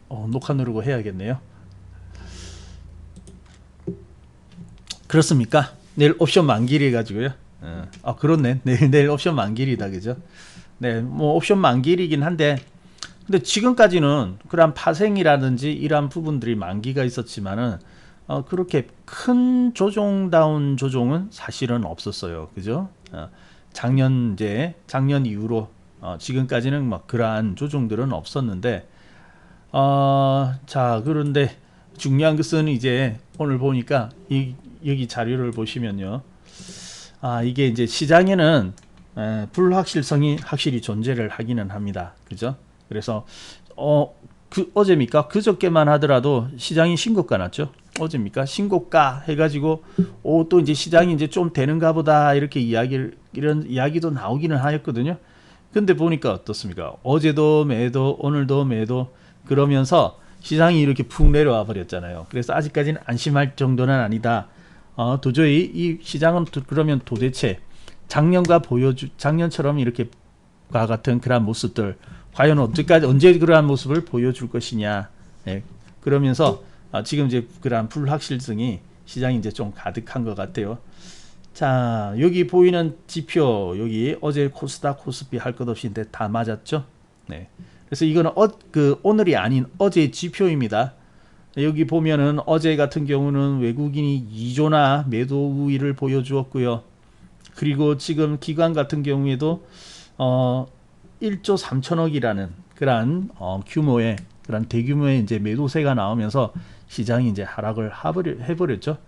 녹화 누르고 해야겠네요. 그렇습니까? 내일 옵션 만기일 가지고요. 그렇네. 내일 옵션 만기일이다, 그죠? 네, 뭐 옵션 만기일이긴 한데, 근데 지금까지는 그런 파생이라든지 이러한 부분들이 만기가 있었지만은 그렇게 큰 조종다운 조종은 사실은 없었어요, 그죠? 작년 이후로 지금까지는 막 그러한 조종들은 없었는데, 자, 그런데 중요한 것은 이제 오늘 보니까 여기 자료를 보시면요. 이게 이제 시장에는 불확실성이 확실히 존재를 하기는 합니다. 그죠? 그래서 어제입니까? 그저께만 하더라도 시장이 신고가 났죠. 어제입니까? 신고가 해가지고 또 이제 시장이 이제 좀 되는가 보다 이렇게 이런 이야기도 나오기는 하였거든요. 근데 보니까 어떻습니까? 어제도 매도, 오늘도 매도 그러면서 시장이 이렇게 푹 내려와 버렸잖아요. 그래서 아직까지는 안심할 정도는 아니다. 도저히 이 시장은 그러면 도대체 작년처럼 이렇게 과 같은 그러한 모습들 과연 언제 그러한 모습을 보여줄 것이냐. 예, 그러면서 지금 이제 그러한 불확실성이 시장이 이제 좀 가득한 것 같아요. 자, 여기 보이는 지표, 여기 어제 코스닥, 코스피 할 것 없이 다 맞았죠. 네. 그래서 이거는 오늘이 아닌 어제 지표입니다. 여기 보면은 어제 같은 경우는 외국인이 2조나 매도 우위를 보여주었고요. 그리고 지금 기관 같은 경우에도 1조 3천억이라는 그런 규모의 그런 대규모의 이제 매도세가 나오면서 시장이 이제 하락을 해버렸죠.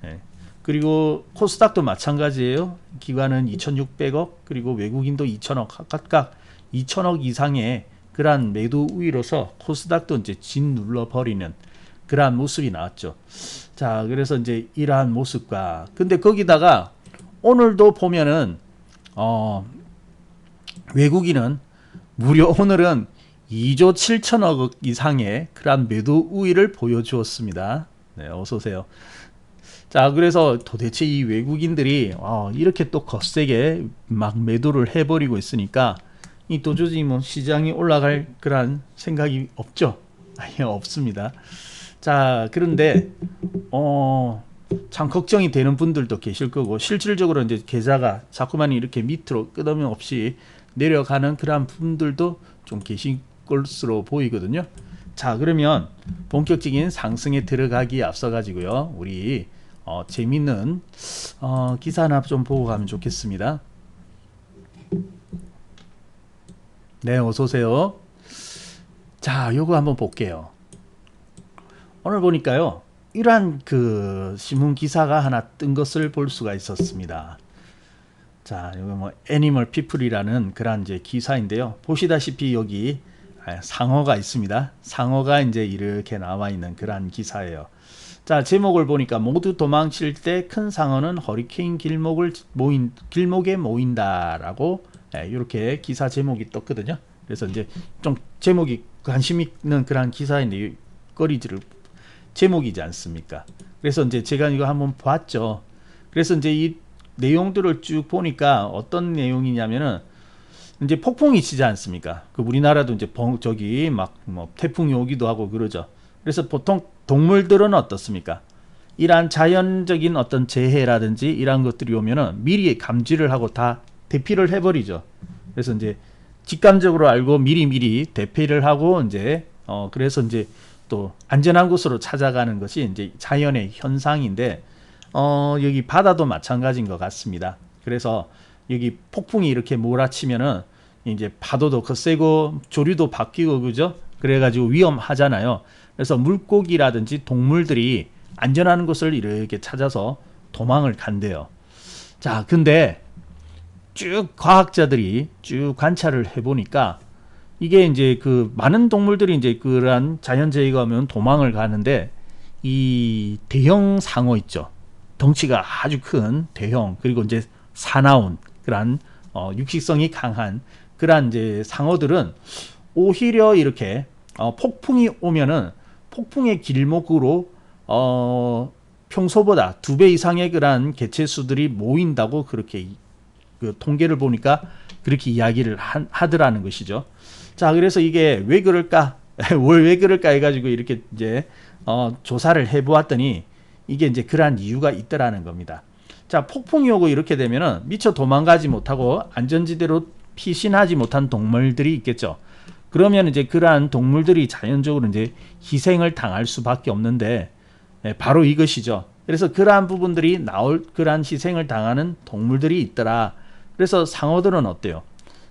네. 그리고 코스닥도 마찬가지예요. 기관은 2,600억 그리고 외국인도 2천억 각각 2천억 이상의 그러한 매도 우위로서 코스닥도 이제 짓눌러 버리는 그러한 모습이 나왔죠. 자, 그래서 이제 이러한 모습과 근데 거기다가 오늘도 보면은 외국인은 무려 오늘은 2조 7천억 이상의 그러한 매도 우위를 보여주었습니다. 네, 어서 오세요. 자, 그래서 도대체 이 외국인들이 이렇게 또 거세게 막 매도를 해버리고 있으니까 이 도저히 뭐 시장이 올라갈 그런 생각이 없죠. 아예 없습니다. 자, 그런데 참 걱정이 되는 분들도 계실 거고 실질적으로 이제 계좌가 자꾸만 이렇게 밑으로 끝없이 내려가는 그런 분들도 좀 계실 것으로 보이거든요. 자, 그러면 본격적인 상승에 들어가기에 앞서 가지고요, 우리 재밌는 기사 하나 좀 보고 가면 좋겠습니다. 네, 어서 오세요. 자, 요거 한번 볼게요. 오늘 보니까요, 이러한 그 신문 기사가 하나 뜬 것을 볼 수가 있었습니다. 자, 여기 뭐 애니멀 피플이라는 그런 이제 기사인데요. 보시다시피 여기 상어가 있습니다. 상어가 이제 이렇게 나와 있는 그런 기사예요. 자, 제목을 보니까 모두 도망칠 때 큰 상어는 허리케인 길목에 모인다라고 이렇게 기사 제목이 떴거든요. 그래서 이제 좀 제목이 관심 있는 그런 기사인데 제목이지 않습니까? 그래서 이제 제가 이거 한번 봤죠. 그래서 이제 이 내용들을 쭉 보니까 어떤 내용이냐면은 이제 폭풍이 치지 않습니까? 그 우리나라도 이제 저기 막 뭐 태풍이 오기도 하고 그러죠. 그래서 보통 동물들은 어떻습니까? 이러한 자연적인 어떤 재해라든지 이러한 것들이 오면은 미리 감지를 하고 다 대피를 해버리죠. 그래서 이제 직감적으로 알고 미리 대피를 하고 이제 그래서 이제 또 안전한 곳으로 찾아가는 것이 이제 자연의 현상인데 여기 바다도 마찬가지인 것 같습니다. 그래서 여기 폭풍이 이렇게 몰아치면은 이제 파도도 거세고 조류도 바뀌고 그죠? 그래가지고 위험하잖아요. 그래서 물고기라든지 동물들이 안전한 곳을 이렇게 찾아서 도망을 간대요. 자, 근데 쭉 과학자들이 쭉 관찰을 해보니까 이게 이제 그 많은 동물들이 이제 그러한 자연재해가 오면 도망을 가는데 이 대형 상어 있죠. 덩치가 아주 큰 대형 그리고 이제 사나운 그런 육식성이 강한 그런 이제 상어들은 오히려 이렇게 폭풍이 오면은 폭풍의 길목으로 평소보다 2배 이상의 그런 개체수들이 모인다고 그렇게 그 통계를 보니까 그렇게 이야기를 하더라는 것이죠. 자, 그래서 이게 왜 그럴까? 왜 그럴까 해가지고 이렇게 이제 조사를 해보았더니 이게 이제 그러한 이유가 있더라는 겁니다. 자, 폭풍이 오고 이렇게 되면은 미처 도망가지 못하고 안전지대로 피신하지 못한 동물들이 있겠죠. 그러면 이제 그러한 동물들이 자연적으로 이제 희생을 당할 수밖에 없는데 바로 이것이죠. 그래서 그러한 부분들이 나올 그러한 희생을 당하는 동물들이 있더라. 그래서 상어들은 어때요?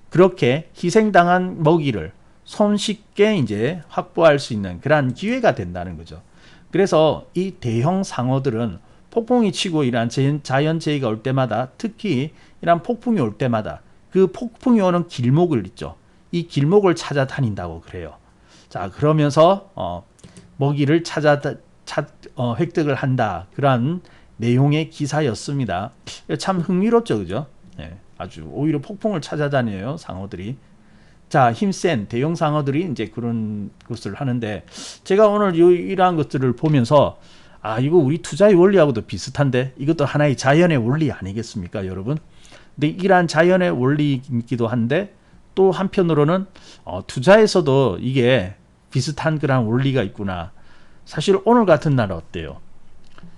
그렇게 희생당한 먹이를 손쉽게 이제 확보할 수 있는 그러한 기회가 된다는 거죠. 그래서 이 대형 상어들은 폭풍이 치고 이러한 자연재해가 올 때마다, 특히 이러한 폭풍이 올 때마다 그 폭풍이 오는 길목을 있죠. 이 길목을 찾아다닌다고 그래요. 자, 그러면서 먹이를 획득을 한다. 그러한 내용의 기사였습니다. 참 흥미롭죠, 그죠? 네, 아주 오히려 폭풍을 찾아다녀요, 상어들이. 자, 힘센 대형 상어들이 이제 그런 것을 하는데, 제가 오늘 이러한 것들을 보면서 이거 우리 투자의 원리하고도 비슷한데, 이것도 하나의 자연의 원리 아니겠습니까, 여러분? 근데 이러한 자연의 원리이기도 한데, 또 한편으로는 투자에서도 이게 비슷한 그런 원리가 있구나. 사실 오늘 같은 날 어때요?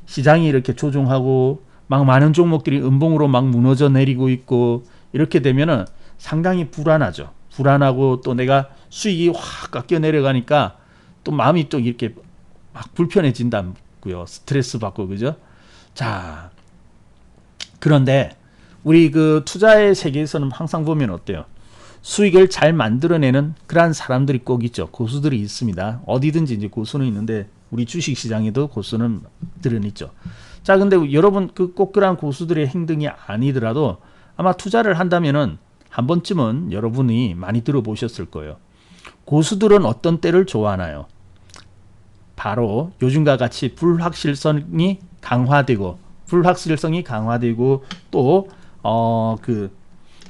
시장이 이렇게 조종하고 막 많은 종목들이 음봉으로 막 무너져 내리고 있고 이렇게 되면은 상당히 불안하죠. 불안하고 또 내가 수익이 확 깎여 내려가니까 또 마음이 또 이렇게 막 불편해진다고요. 스트레스 받고, 그죠? 자, 그런데 우리 그 투자의 세계에서는 항상 보면 어때요? 수익을 잘 만들어내는 그러한 사람들이 꼭 있죠. 고수들이 있습니다. 어디든지 이제 고수는 있는데 우리 주식시장에도 고수들은 있죠. 자, 근데 여러분 꼭 그러한 고수들의 행동이 아니더라도 아마 투자를 한다면은 한 번쯤은 여러분이 많이 들어보셨을 거예요. 고수들은 어떤 때를 좋아하나요? 바로 요즘과 같이 불확실성이 강화되고 또 그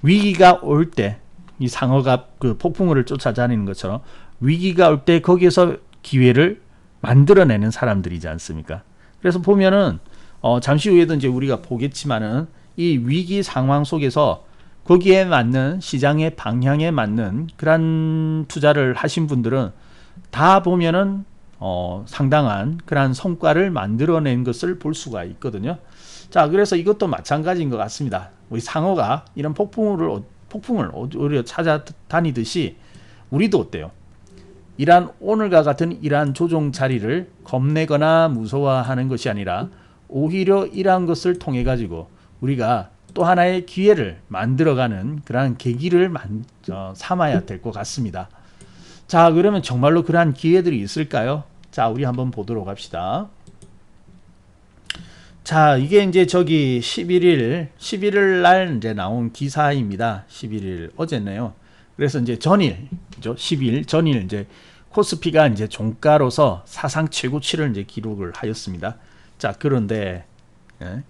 위기가 올 때, 이 상어가 그 폭풍우를 쫓아다니는 것처럼 위기가 올 때 거기에서 기회를 만들어내는 사람들이지 않습니까? 그래서 보면은 잠시 후에도 이제 우리가 보겠지만은 이 위기 상황 속에서 거기에 맞는 시장의 방향에 맞는 그런 투자를 하신 분들은 다 보면은 상당한 그런 성과를 만들어낸 것을 볼 수가 있거든요. 자, 그래서 이것도 마찬가지인 것 같습니다. 우리 상어가 이런 폭풍을 오히려 찾아다니듯이 우리도 어때요? 이러한 오늘과 같은 이러한 조종 자리를 겁내거나 무서워하는 것이 아니라 오히려 이러한 것을 통해 가지고 우리가 또 하나의 기회를 만들어가는 그러한 계기를 삼아야 될 것 같습니다. 자, 그러면 정말로 그러한 기회들이 있을까요? 자, 우리 한번 보도록 합시다. 자, 이게 이제 저기 11일 날 이제 나온 기사입니다. 11일 어제네요. 그래서 이제 전일죠. 10일 전일 이제 코스피가 이제 종가로서 사상 최고치를 이제 기록을 하였습니다. 자, 그런데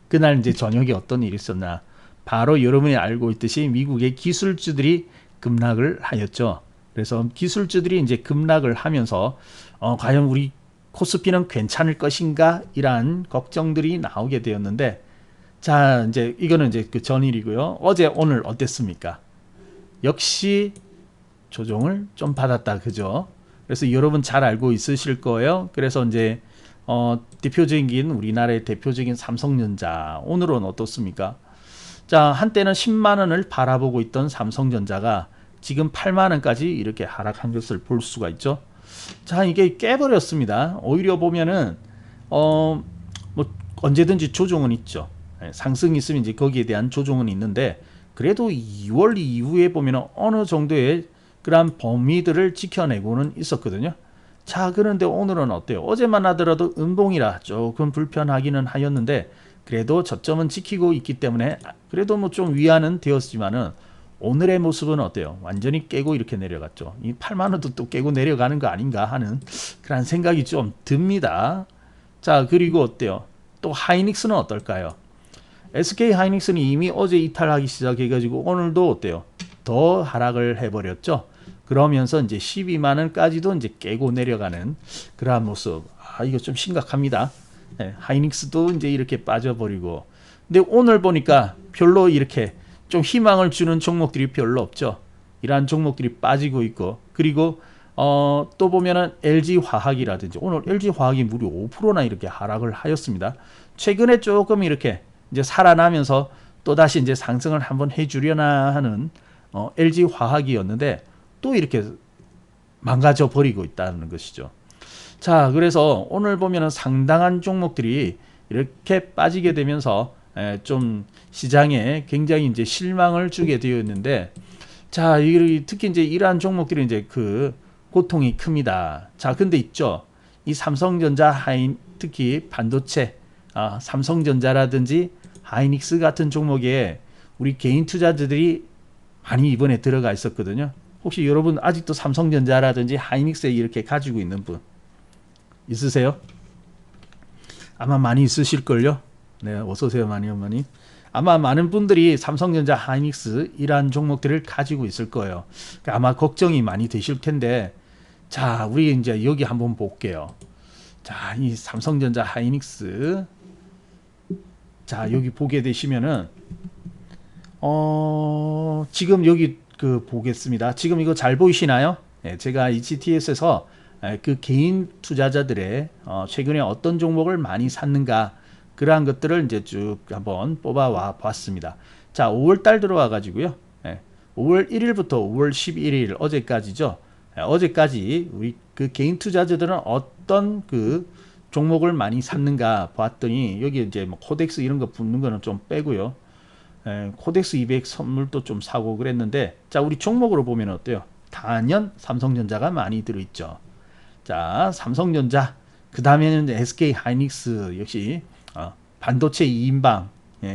그날 이제 저녁에 어떤 일이 있었나? 바로 여러분이 알고 있듯이 미국의 기술주들이 급락을 하였죠. 그래서 기술주들이 이제 급락을 하면서 과연 우리 코스피는 괜찮을 것인가? 이러한 걱정들이 나오게 되었는데, 자, 이제 이거는 이제 그 전일이고요. 어제 오늘 어땠습니까? 역시 조정을 좀 받았다, 그죠? 그래서 여러분 잘 알고 있으실 거예요. 그래서 이제 대표적인 우리나라의 대표적인 삼성전자 오늘은 어떻습니까? 자, 한때는 10만 원을 바라보고 있던 삼성전자가 지금 8만 원까지 이렇게 하락한 것을 볼 수가 있죠. 자, 이게 깨버렸습니다. 오히려 보면은 뭐 언제든지 조정은 있죠. 상승이 있으면 이제 거기에 대한 조정은 있는데, 그래도 2월 이후에 보면은 어느 정도의 그런 범위들을 지켜내고는 있었거든요. 자, 그런데 오늘은 어때요? 어제만 하더라도 음봉이라 조금 불편하기는 하였는데 그래도 저점은 지키고 있기 때문에 그래도 뭐 좀 위안은 되었지만은 오늘의 모습은 어때요? 완전히 깨고 이렇게 내려갔죠. 이 8만 원도 또 깨고 내려가는 거 아닌가 하는 그런 생각이 좀 듭니다. 자, 그리고 어때요? 또 하이닉스는 어떨까요? SK 하이닉스는 이미 어제 이탈하기 시작해가지고 오늘도 어때요? 더 하락을 해버렸죠. 그러면서 이제 12만 원까지도 이제 깨고 내려가는 그러한 모습. 이거 좀 심각합니다. 하이닉스도 이제 이렇게 빠져버리고. 근데 오늘 보니까 별로 이렇게 좀 희망을 주는 종목들이 별로 없죠. 이러한 종목들이 빠지고 있고, 그리고 또 보면은 LG화학이라든지 오늘 LG화학이 무려 5%나 이렇게 하락을 하였습니다. 최근에 조금 이렇게 이제 살아나면서 또 다시 이제 상승을 한번 해주려나 하는 LG화학이었는데 또 이렇게 망가져 버리고 있다는 것이죠. 자, 그래서 오늘 보면은 상당한 종목들이 이렇게 빠지게 되면서 좀 시장에 굉장히 이제 실망을 주게 되어 있는데, 자, 특히 이제 이러한 종목들이 이제 그 고통이 큽니다. 자, 근데 있죠. 이 삼성전자, 특히 반도체, 삼성전자라든지 하이닉스 같은 종목에 우리 개인 투자자들이 많이 이번에 들어가 있었거든요. 혹시 여러분 아직도 삼성전자라든지 하이닉스에 이렇게 가지고 있는 분 있으세요? 아마 많이 있으실걸요? 네, 어서오세요, 많이 어머니. 아마 많은 분들이 삼성전자, 하이닉스 이러한 종목들을 가지고 있을 거예요. 그러니까 아마 걱정이 많이 되실 텐데, 자, 우리 이제 여기 한번 볼게요. 자, 이 삼성전자, 하이닉스. 자, 여기 보게 되시면은, 지금 여기 보겠습니다. 지금 이거 잘 보이시나요? 네, 제가 HTS에서 그 개인 투자자들의 최근에 어떤 종목을 많이 샀는가, 그러한 것들을 이제 쭉 한번 뽑아와 봤습니다. 자, 5월 달 들어와 가지고요. 5월 1일부터 5월 11일 어제까지죠. 어제까지 우리 그 개인 투자자들은 어떤 그 종목을 많이 샀는가 봤더니 여기 이제 뭐 코덱스 이런 거 붙는 거는 좀 빼고요. 코덱스 200 선물도 좀 사고 그랬는데, 자, 우리 종목으로 보면 어때요? 단연 삼성전자가 많이 들어있죠. 자, 삼성전자, 그 다음에는 SK 하이닉스 역시 반도체 2인방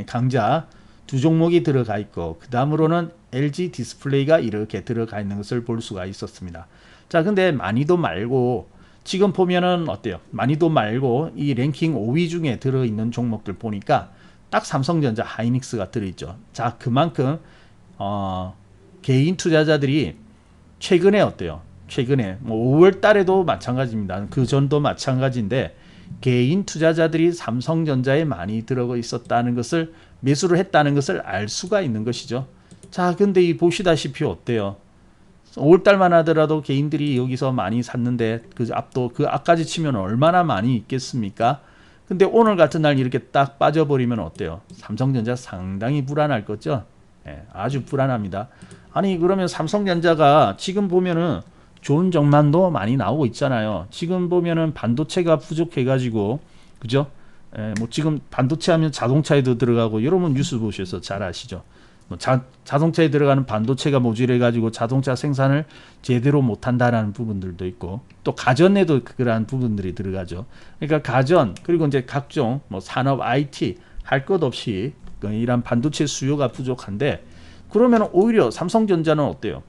강자 두 종목이 들어가 있고, 그 다음으로는 LG 디스플레이가 이렇게 들어가 있는 것을 볼 수가 있었습니다. 자, 근데 많이도 말고 지금 보면은 어때요? 많이도 말고 이 랭킹 5위 중에 들어있는 종목들 보니까 딱 삼성전자, 하이닉스가 들어있죠. 자, 그만큼 개인 투자자들이 최근에 어때요? 최근에 뭐 5월 달에도 마찬가지입니다. 그 전도 마찬가지인데 개인 투자자들이 삼성전자에 많이 들어가 있었다는 것을, 매수를 했다는 것을 알 수가 있는 것이죠. 자, 근데 이 보시다시피 어때요? 5월 달만 하더라도 개인들이 여기서 많이 샀는데 그 앞까지 치면 얼마나 많이 있겠습니까? 근데 오늘 같은 날 이렇게 딱 빠져버리면 어때요? 삼성전자 상당히 불안할 거죠? 아주 불안합니다. 아니, 그러면 삼성전자가 지금 보면은 좋은 정만도 많이 나오고 있잖아요. 지금 보면은 반도체가 부족해가지고, 그죠? 뭐 지금 반도체 하면 자동차에도 들어가고, 여러분 뉴스 보셔서 잘 아시죠? 뭐 자동차에 들어가는 반도체가 모자라가지고 자동차 생산을 제대로 못한다라는 부분들도 있고, 또 가전에도 그러한 부분들이 들어가죠. 그러니까 가전, 그리고 이제 각종 뭐 산업 IT 할 것 없이 이런 반도체 수요가 부족한데, 그러면 오히려 삼성전자는 어때요?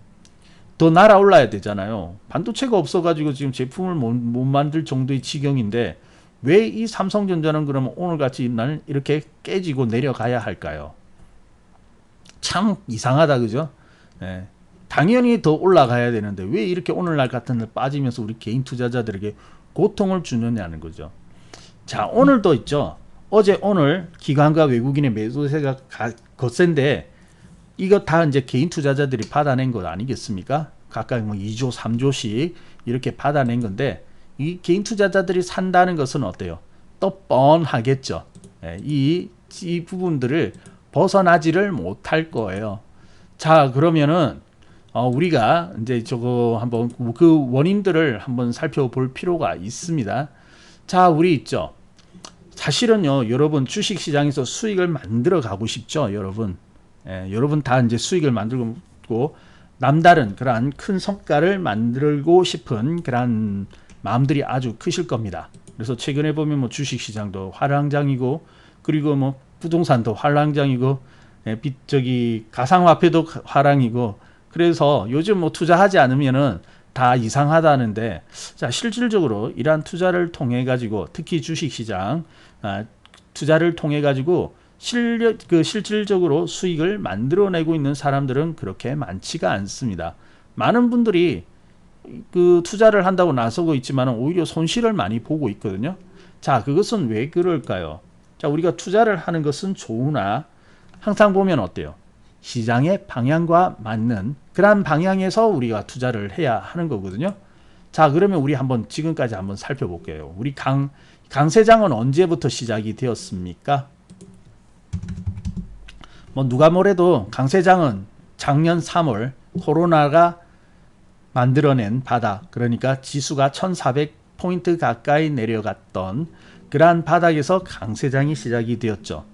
더 날아올라야 되잖아요. 반도체가 없어가지고 지금 제품을 못 만들 정도의 지경인데 왜 이 삼성전자는 그러면 오늘같이 날 이렇게 깨지고 내려가야 할까요? 참 이상하다, 그죠? 당연히 더 올라가야 되는데 왜 이렇게 오늘날 같은 날 빠지면서 우리 개인 투자자들에게 고통을 주느냐는 거죠. 자, 오늘도 있죠. 오늘 기관과 외국인의 매수세가 거센데 이거 다 이제 개인 투자자들이 받아낸 것 아니겠습니까? 각각 뭐 2조, 3조씩 이렇게 받아낸 건데, 이 개인 투자자들이 산다는 것은 어때요? 또 뻔하겠죠. 이 부분들을 벗어나지를 못할 거예요. 자, 그러면은 우리가 이제 저거 한번 그 원인들을 한번 살펴볼 필요가 있습니다. 자, 우리 있죠. 사실은요, 여러분 주식 시장에서 수익을 만들어 가고 싶죠, 여러분. 여러분 다 이제 수익을 만들고 남다른 그러한 큰 성과를 만들고 싶은 그러한 마음들이 아주 크실 겁니다. 그래서 최근에 보면 뭐 주식 시장도 화랑장이고, 그리고 뭐 부동산도 화랑장이고, 가상화폐도 화랑이고, 그래서 요즘 뭐 투자하지 않으면은 다 이상하다는데, 자, 실질적으로 이러한 투자를 통해 가지고, 특히 주식 시장 투자를 통해 가지고 실질적으로 수익을 만들어내고 있는 사람들은 그렇게 많지가 않습니다. 많은 분들이 그 투자를 한다고 나서고 있지만 오히려 손실을 많이 보고 있거든요. 자, 그것은 왜 그럴까요? 자, 우리가 투자를 하는 것은 좋으나 항상 보면 어때요? 시장의 방향과 맞는 그러한 방향에서 우리가 투자를 해야 하는 거거든요. 자, 그러면 우리 한번 지금까지 한번 살펴볼게요. 우리 강세장은 언제부터 시작이 되었습니까? 뭐 누가 뭐래도 강세장은 작년 3월 코로나가 만들어낸 바닥, 그러니까 지수가 1400포인트 가까이 내려갔던 그러한 바닥에서 강세장이 시작이 되었죠.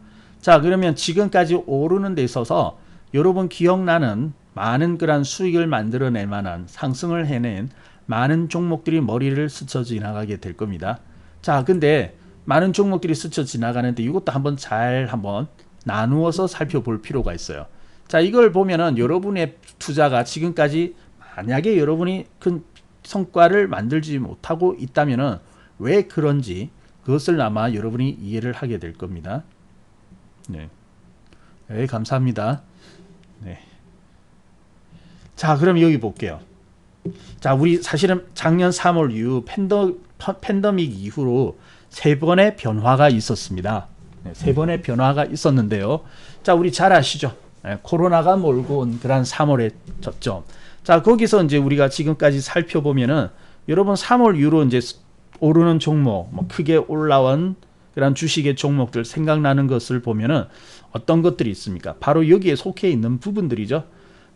자, 그러면 지금까지 오르는 데 있어서 여러분 기억나는 많은 그러한 수익을 만들어낼 만한 상승을 해낸 많은 종목들이 머리를 스쳐 지나가게 될 겁니다. 자, 근데 많은 종목들이 스쳐 지나가는데 이것도 한번 나누어서 살펴볼 필요가 있어요. 자, 이걸 보면은 여러분의 투자가 지금까지 만약에 여러분이 큰 성과를 만들지 못하고 있다면은 왜 그런지 그것을 아마 여러분이 이해를 하게 될 겁니다. 네, 네, 감사합니다. 네. 자, 그럼 여기 볼게요. 자, 우리 사실은 작년 3월 이후 팬데믹 이후로 3번의 변화가 있었습니다. 네, 3번의 변화가 있었는데요. 자, 우리 잘 아시죠? 네, 코로나가 몰고 온 그런 3월의 저점. 자, 거기서 이제 우리가 지금까지 살펴보면은 여러분 3월 이후로 이제 오르는 종목, 뭐 크게 올라온 그런 주식의 종목들 생각나는 것을 보면은 어떤 것들이 있습니까? 바로 여기에 속해 있는 부분들이죠.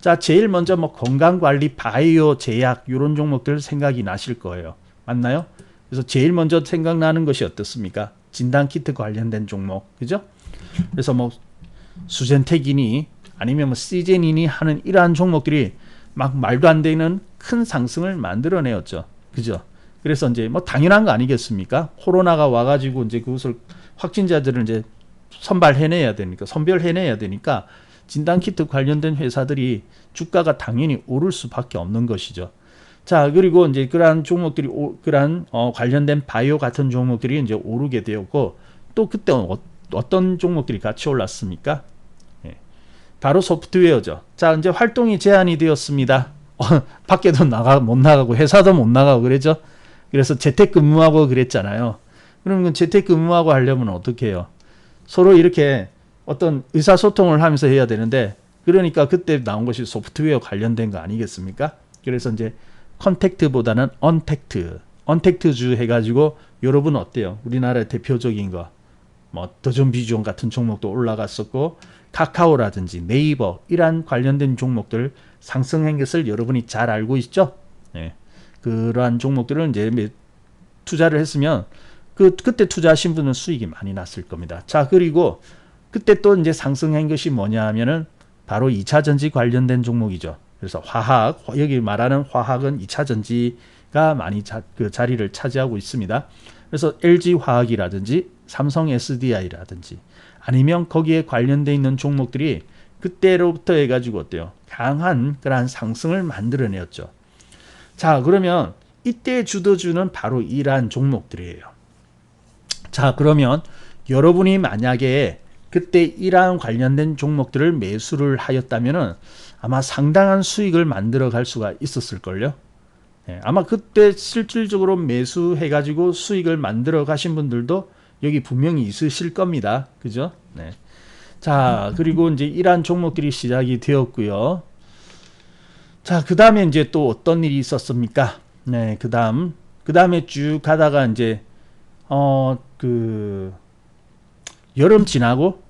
자, 제일 먼저 뭐 건강관리, 바이오, 제약 이런 종목들 생각이 나실 거예요. 맞나요? 그래서 제일 먼저 생각나는 것이 어떻습니까? 진단키트 관련된 종목, 그죠? 그래서 뭐 수젠텍이니 아니면 뭐 시제니니 하는 이러한 종목들이 막 말도 안 되는 큰 상승을 만들어내었죠, 그죠? 그래서 이제 뭐 당연한 거 아니겠습니까? 코로나가 와가지고 이제 그것을 확진자들을 이제 선별해내야 되니까 진단키트 관련된 회사들이 주가가 당연히 오를 수밖에 없는 것이죠. 자, 그리고 이제 그러한 종목들이 관련된 바이오 같은 종목들이 이제 오르게 되었고, 또 그때 어떤 종목들이 같이 올랐습니까? 예, 바로 소프트웨어죠. 자, 이제 활동이 제한이 되었습니다. 밖에도 못 나가고 회사도 못 나가고 그랬죠. 그래서 재택근무하고 그랬잖아요. 그러면 재택근무하고 하려면 어떻게 해요? 서로 이렇게 어떤 의사소통을 하면서 해야 되는데, 그러니까 그때 나온 것이 소프트웨어 관련된 거 아니겠습니까? 그래서 이제 컨택트보다는 언택트주 해가지고 여러분 어때요? 우리나라의 대표적인 거 뭐 더존비존 같은 종목도 올라갔었고, 카카오라든지 네이버 이러한 관련된 종목들 상승한 것을 여러분이 잘 알고 있죠? 네. 그러한 종목들을 이제 투자를 했으면 그때 투자하신 분은 수익이 많이 났을 겁니다. 자, 그리고 그때 또 이제 상승한 것이 뭐냐 하면은 바로 2차 전지 관련된 종목이죠. 그래서 여기 말하는 화학은 2차 전지가 많이 그 자리를 차지하고 있습니다. 그래서 LG 화학이라든지 삼성 SDI라든지 아니면 거기에 관련되어 있는 종목들이 그때로부터 해가지고 어때요? 강한 그러한 상승을 만들어내었죠. 자, 그러면 이때 주도주는 바로 이러한 종목들이에요. 자, 그러면 여러분이 만약에 그때 이러한 관련된 종목들을 매수를 하였다면은 아마 상당한 수익을 만들어 갈 수가 있었을걸요. 네, 아마 그때 실질적으로 매수해가지고 수익을 만들어 가신 분들도 여기 분명히 있으실 겁니다. 그죠? 네. 자, 그리고 이제 이러한 종목들이 시작이 되었고요. 자, 그 다음에 이제 또 어떤 일이 있었습니까? 네, 그 다음에 쭉 가다가 이제, 여름 지나고,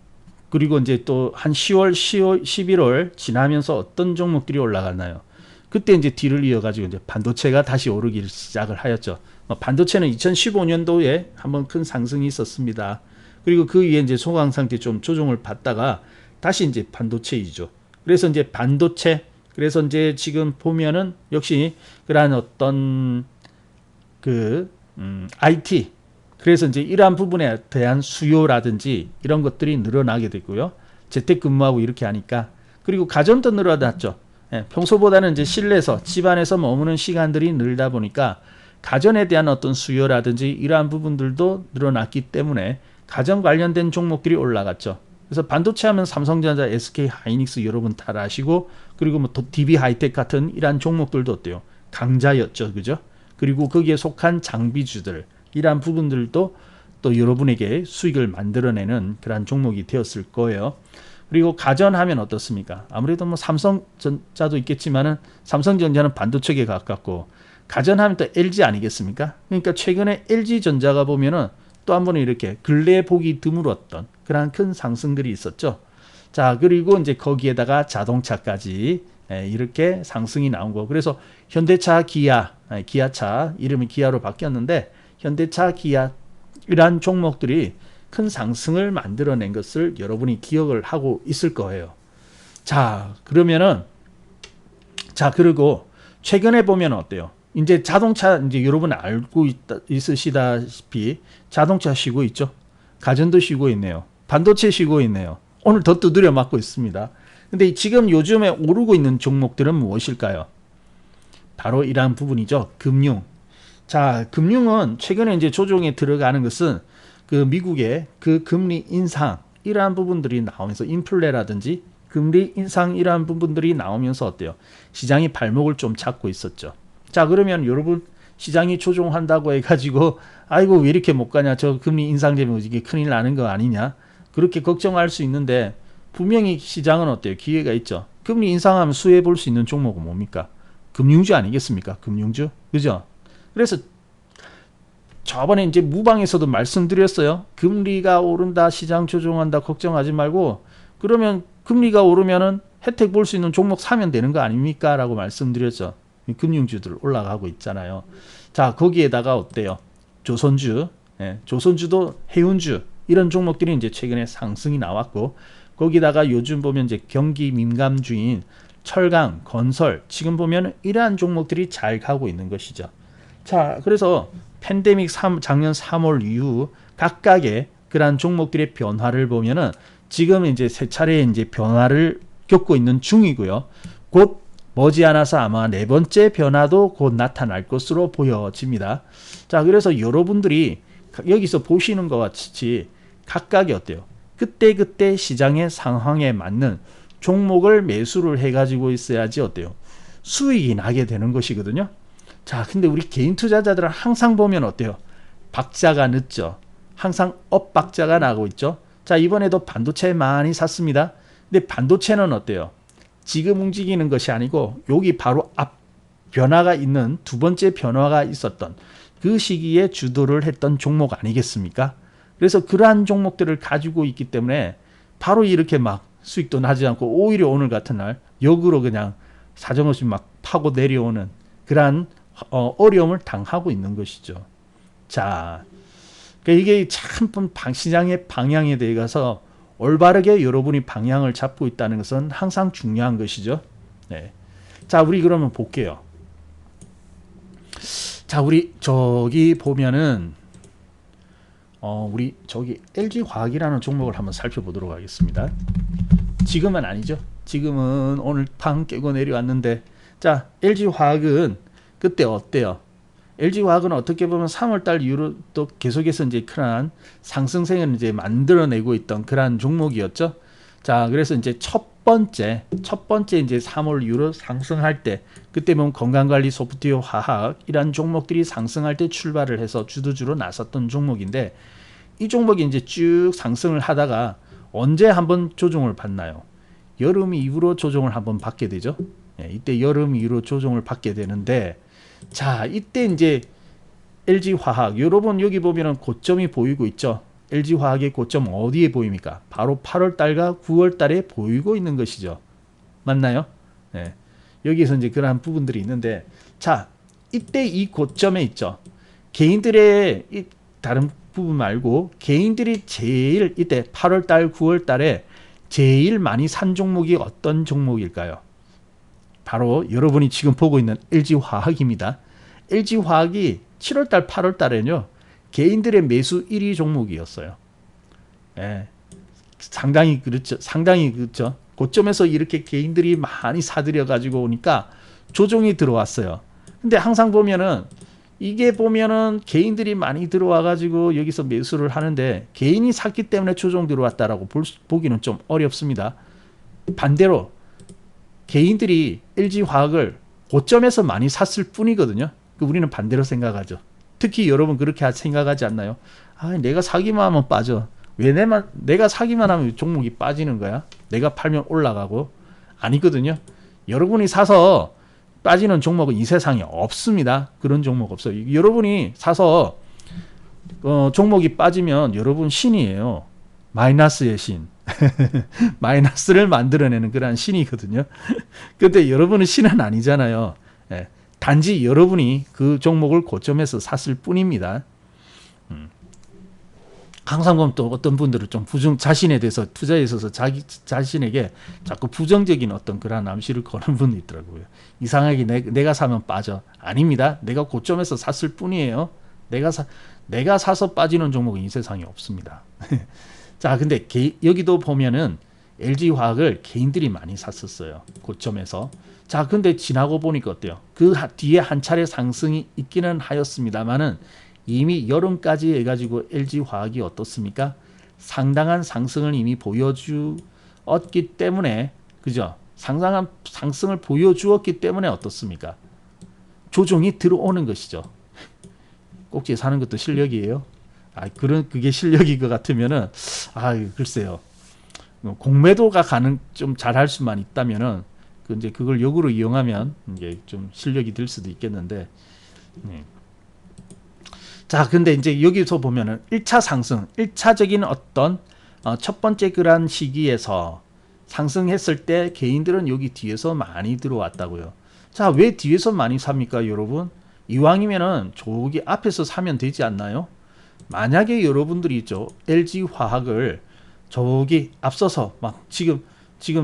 그리고 이제 또 한 10월, 11월 지나면서 어떤 종목들이 올라갔나요? 그때 이제 뒤를 이어가지고 이제 반도체가 다시 오르기 시작을 하였죠. 반도체는 2015년도에 한번 큰 상승이 있었습니다. 그리고 그 위에 이제 소강 상태 좀 조정을 받다가 다시 이제 반도체이죠. 그래서 이제 반도체, 그래서 이제 지금 보면은 역시 그러한 어떤 IT, 그래서 이제 이러한 부분에 대한 수요라든지 이런 것들이 늘어나게 되고요. 재택근무하고 이렇게 하니까, 그리고 가전도 늘어났죠. 예, 평소보다는 이제 실내에서 집안에서 머무는 시간들이 늘다 보니까 가전에 대한 어떤 수요라든지 이러한 부분들도 늘어났기 때문에 가전 관련된 종목들이 올라갔죠. 그래서 반도체 하면 삼성전자, SK 하이닉스 여러분 다 아시고, 그리고 뭐 DB 하이텍 같은 이러한 종목들도 어때요? 강자였죠, 그죠? 그리고 거기에 속한 장비주들, 이러한 부분들도 또 여러분에게 수익을 만들어내는 그러한 종목이 되었을 거예요. 그리고 가전하면 어떻습니까? 아무래도 뭐 삼성전자도 있겠지만은 삼성전자는 반도체에 가깝고, 가전하면 또 LG 아니겠습니까? 그러니까 최근에 LG전자가 보면은 또 한 번 이렇게 근래에 보기 드물었던 그런 큰 상승들이 있었죠. 자, 그리고 이제 거기에다가 자동차까지 이렇게 상승이 나온 거. 그래서 현대차, 기아, 기아차 이름이 기아로 바뀌었는데 현대차, 기아 이러한 종목들이 큰 상승을 만들어낸 것을 여러분이 기억을 하고 있을 거예요. 자, 그러면은 그리고 최근에 보면 어때요? 이제 자동차 이제 여러분 알고 있으시다시피 자동차 쉬고 있죠. 가전도 쉬고 있네요. 반도체 쉬고 있네요. 오늘 더 두드려 맞고 있습니다. 근데 지금 요즘에 오르고 있는 종목들은 무엇일까요? 바로 이러한 부분이죠. 금융. 자, 금융은 최근에 이제 조정에 들어가는 것은 그 미국의 그 금리 인상 이러한 부분들이 나오면서 인플레라든지 금리 인상 이러한 부분들이 나오면서 어때요? 시장이 발목을 좀 잡고 있었죠. 자, 그러면 여러분 시장이 조종한다고 해가지고 아이고 왜 이렇게 못 가냐, 저 금리 인상 되면 이게 큰일 나는 거 아니냐, 그렇게 걱정할 수 있는데 분명히 시장은 어때요? 기회가 있죠. 금리 인상하면 수혜 볼 수 있는 종목은 뭡니까? 금융주 아니겠습니까? 금융주, 그죠? 그래서 저번에 이제 무방에서도 말씀드렸어요. 금리가 오른다, 시장 조종한다, 걱정하지 말고 그러면 금리가 오르면은 혜택 볼 수 있는 종목 사면 되는 거 아닙니까? 라고 말씀드렸죠. 금융주들 올라가고 있잖아요. 자, 거기에다가 어때요? 조선주, 조선주도 해운주 이런 종목들이 이제 최근에 상승이 나왔고 거기다가 요즘 보면 이제 경기 민감주인 철강, 건설 지금 보면 이러한 종목들이 잘 가고 있는 것이죠. 자, 그래서 팬데믹 작년 3월 이후 각각의 그러한 종목들의 변화를 보면은 지금 이제 세 차례 이제 변화를 겪고 있는 중이고요. 곧 머지않아서 아마 네 번째 변화도 곧 나타날 것으로 보여집니다. 자, 그래서 여러분들이 여기서 보시는 것 같이 각각이 어때요? 그때그때 시장의 상황에 맞는 종목을 매수를 해가지고 있어야지 어때요? 수익이 나게 되는 것이거든요. 자, 근데 우리 개인 투자자들은 항상 보면 어때요? 박자가 늦죠. 항상 엇박자가 나고 있죠. 자, 이번에도 반도체 많이 샀습니다. 근데 반도체는 어때요? 지금 움직이는 것이 아니고 여기 바로 앞 변화가 있는 두 번째 변화가 있었던 그 시기에 주도를 했던 종목 아니겠습니까? 그래서 그러한 종목들을 가지고 있기 때문에 바로 이렇게 막 수익도 나지 않고 오히려 오늘 같은 날 역으로 그냥 사정없이 막 파고 내려오는 그러한 어려움을 당하고 있는 것이죠. 자, 그러니까 이게 참 시장의 방향에 대해서 올바르게 여러분이 방향을 잡고 있다는 것은 항상 중요한 것이죠. 네. 자, 우리 그러면 볼게요. 자, 우리 저기 보면은 우리 저기 LG화학이라는 종목을 한번 살펴보도록 하겠습니다. 지금은 아니죠. 지금은 오늘 방 깨고 내려왔는데, 자, LG화학은 그때 어때요? LG화학은 어떻게 보면 3월달 이후로 또 계속해서 이제 큰 상승세를 이제 만들어내고 있던 그러한 종목이었죠. 자, 그래서 이제 첫 번째 이제 3월 이후로 상승할 때, 그때 보면 건강관리, 소프트웨어, 화학 이런 종목들이 상승할 때 출발을 해서 주도주로 나섰던 종목인데, 이 종목이 이제 쭉 상승을 하다가 언제 한번 조정을 받나요? 여름 이후로 조정을 한번 받게 되죠. 이때 여름 이후로 조정을 받게 되는데, 자, 이때 이제 LG화학, 여러분 여기 보면은 고점이 보이고 있죠. LG화학의 고점 어디에 보입니까? 바로 8월달과 9월달에 보이고 있는 것이죠. 맞나요? 네. 여기서 이제 그러한 부분들이 있는데, 자, 이때 이 고점에 있죠. 개인들의 이 다른 부분 말고 개인들이 제일 이때 8월달, 9월달에 제일 많이 산 종목이 어떤 종목일까요? 바로 여러분이 지금 보고 있는 LG화학입니다. LG화학이 7월달, 8월달에는요 개인들의 매수 1위 종목이었어요. 예, 상당히 그렇죠. 고점에서 이렇게 개인들이 많이 사들여 가지고 오니까 조정이 들어왔어요. 근데 항상 보면은 이게 보면은 개인들이 많이 들어와 가지고 여기서 매수를 하는데 개인이 샀기 때문에 조정 들어왔다라고 보기는 좀 어렵습니다. 반대로 개인들이 LG화학을 고점에서 많이 샀을 뿐이거든요. 우리는 반대로 생각하죠. 특히 여러분 그렇게 생각하지 않나요? 아, 내가 사기만 하면 빠져. 왜 내가 사기만 하면 종목이 빠지는 거야? 내가 팔면 올라가고. 아니거든요. 여러분이 사서 빠지는 종목은 이 세상에 없습니다. 그런 종목 없어요. 여러분이 사서 종목이 빠지면 여러분 신이에요. 마이너스의 신. 마이너스를 만들어내는 그런 신이거든요. 근데 여러분은 신은 아니잖아요. 예, 단지 여러분이 그 종목을 고점에서 샀을 뿐입니다. 항상 보면 또 어떤 분들은 좀 자신에 대해서 투자에 있어서 자신에게 자꾸 부정적인 어떤 그런 암시를 거는 분이 있더라고요. 이상하게 내가 사면 빠져. 아닙니다. 내가 고점에서 샀을 뿐이에요. 내가 사서 빠지는 종목은 이 세상에 없습니다. 자, 근데 여기도 보면은 LG화학을 개인들이 많이 샀었어요. 고점에서. 자, 근데 지나고 보니까 어때요? 그 뒤에 한 차례 상승이 있기는 하였습니다만은 이미 여름까지 해가지고 LG화학이 어떻습니까? 상당한 상승을 이미 보여주었기 때문에, 그죠? 상당한 상승을 보여주었기 때문에 어떻습니까? 조정이 들어오는 것이죠. 꼭지에 사는 것도 실력이에요. 그게 실력인 것 같으면은, 글쎄요. 공매도가 좀 잘할 수만 있다면은, 이제 그걸 역으로 이용하면 이제 좀 실력이 들 수도 있겠는데, 자, 근데 이제 여기서 보면은 1차 상승, 1차적인 어떤 첫 번째 그런 시기에서 상승했을 때 개인들은 여기 뒤에서 많이 들어왔다고요. 자, 왜 뒤에서 많이 삽니까, 여러분? 이왕이면은 저기 앞에서 사면 되지 않나요? 만약에 여러분들이 있죠, LG화학을 저기 앞서서 막 지금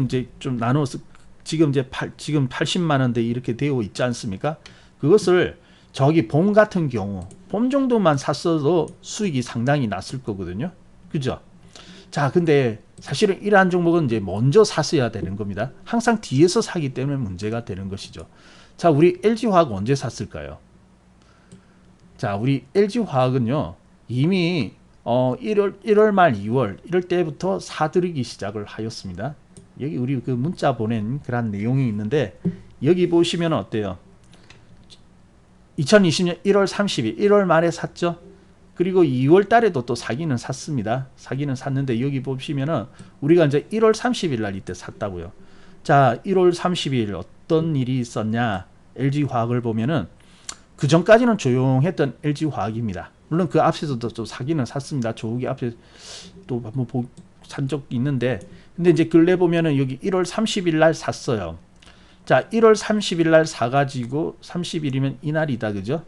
이제 좀 나눠서 지금 80만 원대 이렇게 되어 있지 않습니까? 그것을 저기 봄 같은 경우 봄 정도만 샀어도 수익이 상당히 났을 거거든요. 그죠? 자, 근데 사실은 이러한 종목은 이제 먼저 샀어야 되는 겁니다. 항상 뒤에서 사기 때문에 문제가 되는 것이죠. 자, 우리 LG화학 언제 샀을까요? 자, 우리 LG화학은요, 이미 1월 말 2월 이럴 때부터 사들이기 시작을 하였습니다. 여기 우리 그 문자 보낸 그런 내용이 있는데, 여기 보시면 어때요? 2020년 1월 30일 1월 말에 샀죠. 그리고 2월 달에도 또 사기는 샀습니다. 사기는 샀는데 여기 보시면은 우리가 이제 1월 30일 날 이때 샀다고요. 자, 1월 30일 어떤 일이 있었냐? LG화학을 보면은 그 전까지는 조용했던 LG화학입니다. 물론 그 앞에서도 좀 사기는 샀습니다. 저기 앞에 또 한번 산 적이 있는데, 근데 이제 근래 보면은 여기 1월 30일 날 샀어요. 자, 1월 30일 날 사가지고 30일이면 이날이다, 그죠?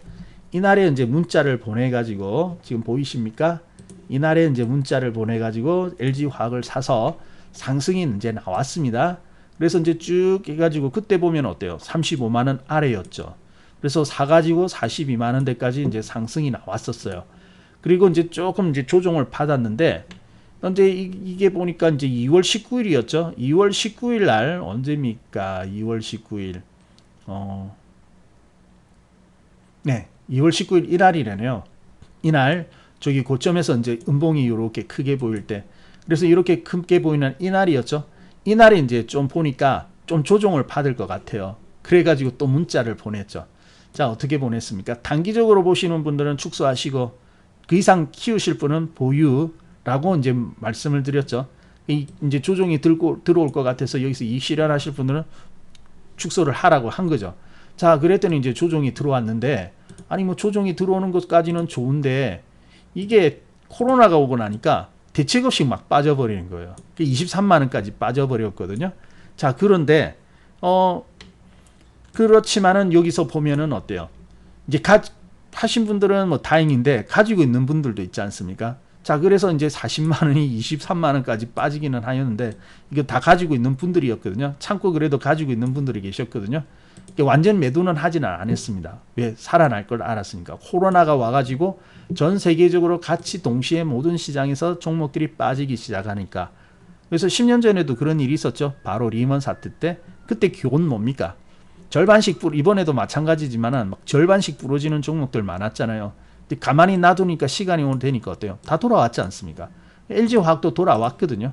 이날에 이제 문자를 보내가지고 지금 보이십니까? 이날에 이제 문자를 보내가지고 LG화학을 사서 상승이 이제 나왔습니다. 그래서 이제 쭉 해가지고 그때 보면 어때요? 35만 원 아래였죠. 그래서 사가지고 42만 원대까지 이제 상승이 나왔었어요. 그리고 이제 조금 이제 조정을 받았는데, 근데 이게 보니까 이제 2월 19일이었죠. 2월 19일 날 언제입니까? 2월 19일. 네, 2월 19일 이날이래요. 이날 저기 고점에서 이제 음봉이 이렇게 크게 보일 때, 그래서 이렇게 크게 보이는 이날이었죠. 이날에 이제 좀 보니까 좀 조정을 받을 것 같아요. 그래가지고 또 문자를 보냈죠. 자, 어떻게 보냈습니까? 단기적으로 보시는 분들은 축소하시고 그 이상 키우실 분은 보유라고 이제 말씀을 드렸죠. 이제 조정이 들어올 것 같아서 여기서 이익 실현하실 분들은 축소를 하라고 한 거죠. 자, 그랬더니 이제 조정이 들어왔는데, 아니 뭐 조정이 들어오는 것까지는 좋은데 이게 코로나가 오고 나니까 대책 없이 막 빠져버리는 거예요. 23만 원까지 빠져버렸거든요. 자, 그런데 그렇지만은 여기서 보면은 어때요? 이제 하신 분들은 뭐 다행인데 가지고 있는 분들도 있지 않습니까? 자, 그래서 이제 40만 원이 23만 원까지 빠지기는 하였는데, 이거 다 가지고 있는 분들이었거든요. 참고 그래도 가지고 있는 분들이 계셨거든요. 완전 매도는 하지는 않았습니다. 왜? 살아날 걸 알았으니까. 코로나가 와가지고 전 세계적으로 같이 동시에 모든 시장에서 종목들이 빠지기 시작하니까. 그래서 10년 전에도 그런 일이 있었죠. 바로 리먼 사태 때. 그때 교훈 뭡니까? 절반씩 이번에도 마찬가지지만은 막 절반씩 부러지는 종목들 많았잖아요. 근데 가만히 놔두니까 시간이 되니까 어때요? 다 돌아왔지 않습니까? LG화학도 돌아왔거든요.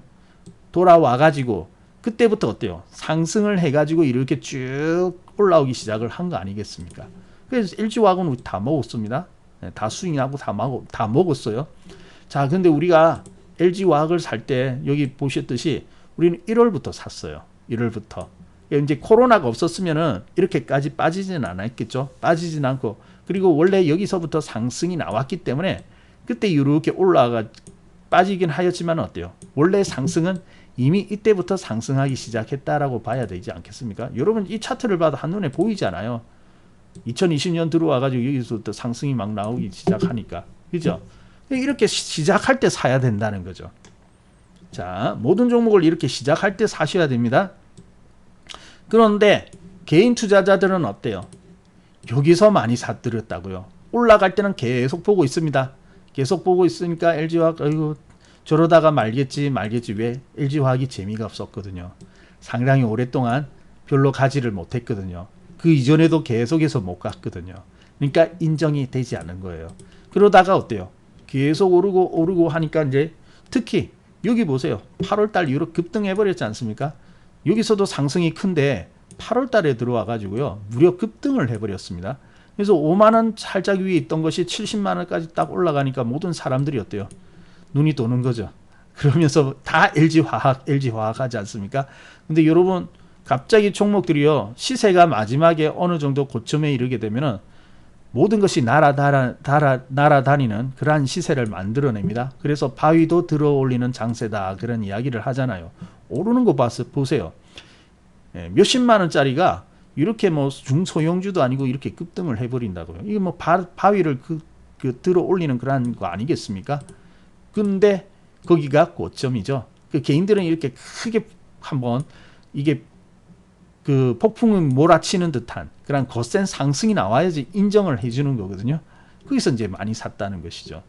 돌아와가지고 그때부터 어때요? 상승을 해가지고 이렇게 쭉 올라오기 시작을 한 거 아니겠습니까? 그래서 LG화학은 다 먹었습니다. 다 수익나고 다 먹었어요. 자, 근데 우리가 LG화학을 살 때 여기 보셨듯이 우리는 1월부터 샀어요. 1월부터. 이제 코로나가 없었으면은 이렇게까지 빠지지는 않았겠죠. 빠지진 않고, 그리고 원래 여기서부터 상승이 나왔기 때문에 그때 이렇게 올라가 빠지긴 하였지만 어때요? 원래 상승은 이미 이때부터 상승하기 시작했다라고 봐야 되지 않겠습니까? 여러분 이 차트를 봐도 한눈에 보이잖아요. 2020년 들어와가지고 여기서부터 상승이 막 나오기 시작하니까, 그죠? 이렇게 시작할 때 사야 된다는 거죠. 자, 모든 종목을 이렇게 시작할 때 사셔야 됩니다. 그런데 개인 투자자들은 어때요? 여기서 많이 사들였다고요. 올라갈 때는 계속 보고 있습니다. 계속 보고 있으니까 LG화학 아이고 저러다가 말겠지 왜? LG화학이 재미가 없었거든요. 상당히 오랫동안 별로 가지를 못했거든요. 그 이전에도 계속해서 못 갔거든요. 그러니까 인정이 되지 않은 거예요. 그러다가 어때요? 계속 오르고 하니까 이제 특히 여기 보세요. 8월달 이후로 급등해 버렸지 않습니까? 여기서도 상승이 큰데 8월달에 들어와 가지고요 무려 급등을 해버렸습니다. 그래서 5만원 살짝 위에 있던 것이 70만원까지 딱 올라가니까 모든 사람들이 어때요? 눈이 도는 거죠. 그러면서 다 LG화학 하지 않습니까? 근데 여러분 갑자기 종목들이요 시세가 마지막에 어느 정도 고점에 이르게 되면은 모든 것이 날아다니는 그러한 시세를 만들어냅니다. 그래서 바위도 들어올리는 장세다 그런 이야기를 하잖아요. 오르는 거 보세요. 몇십만 원짜리가 이렇게 뭐 중소형주도 아니고 이렇게 급등을 해버린다고요. 이게 뭐 바위를 들어올리는 그런 거 아니겠습니까? 근데 거기가 고점이죠. 그 개인들은 이렇게 크게 한번 이게 그 폭풍을 몰아치는 듯한 그런 거센 상승이 나와야지 인정을 해주는 거거든요. 거기서 이제 많이 샀다는 것이죠.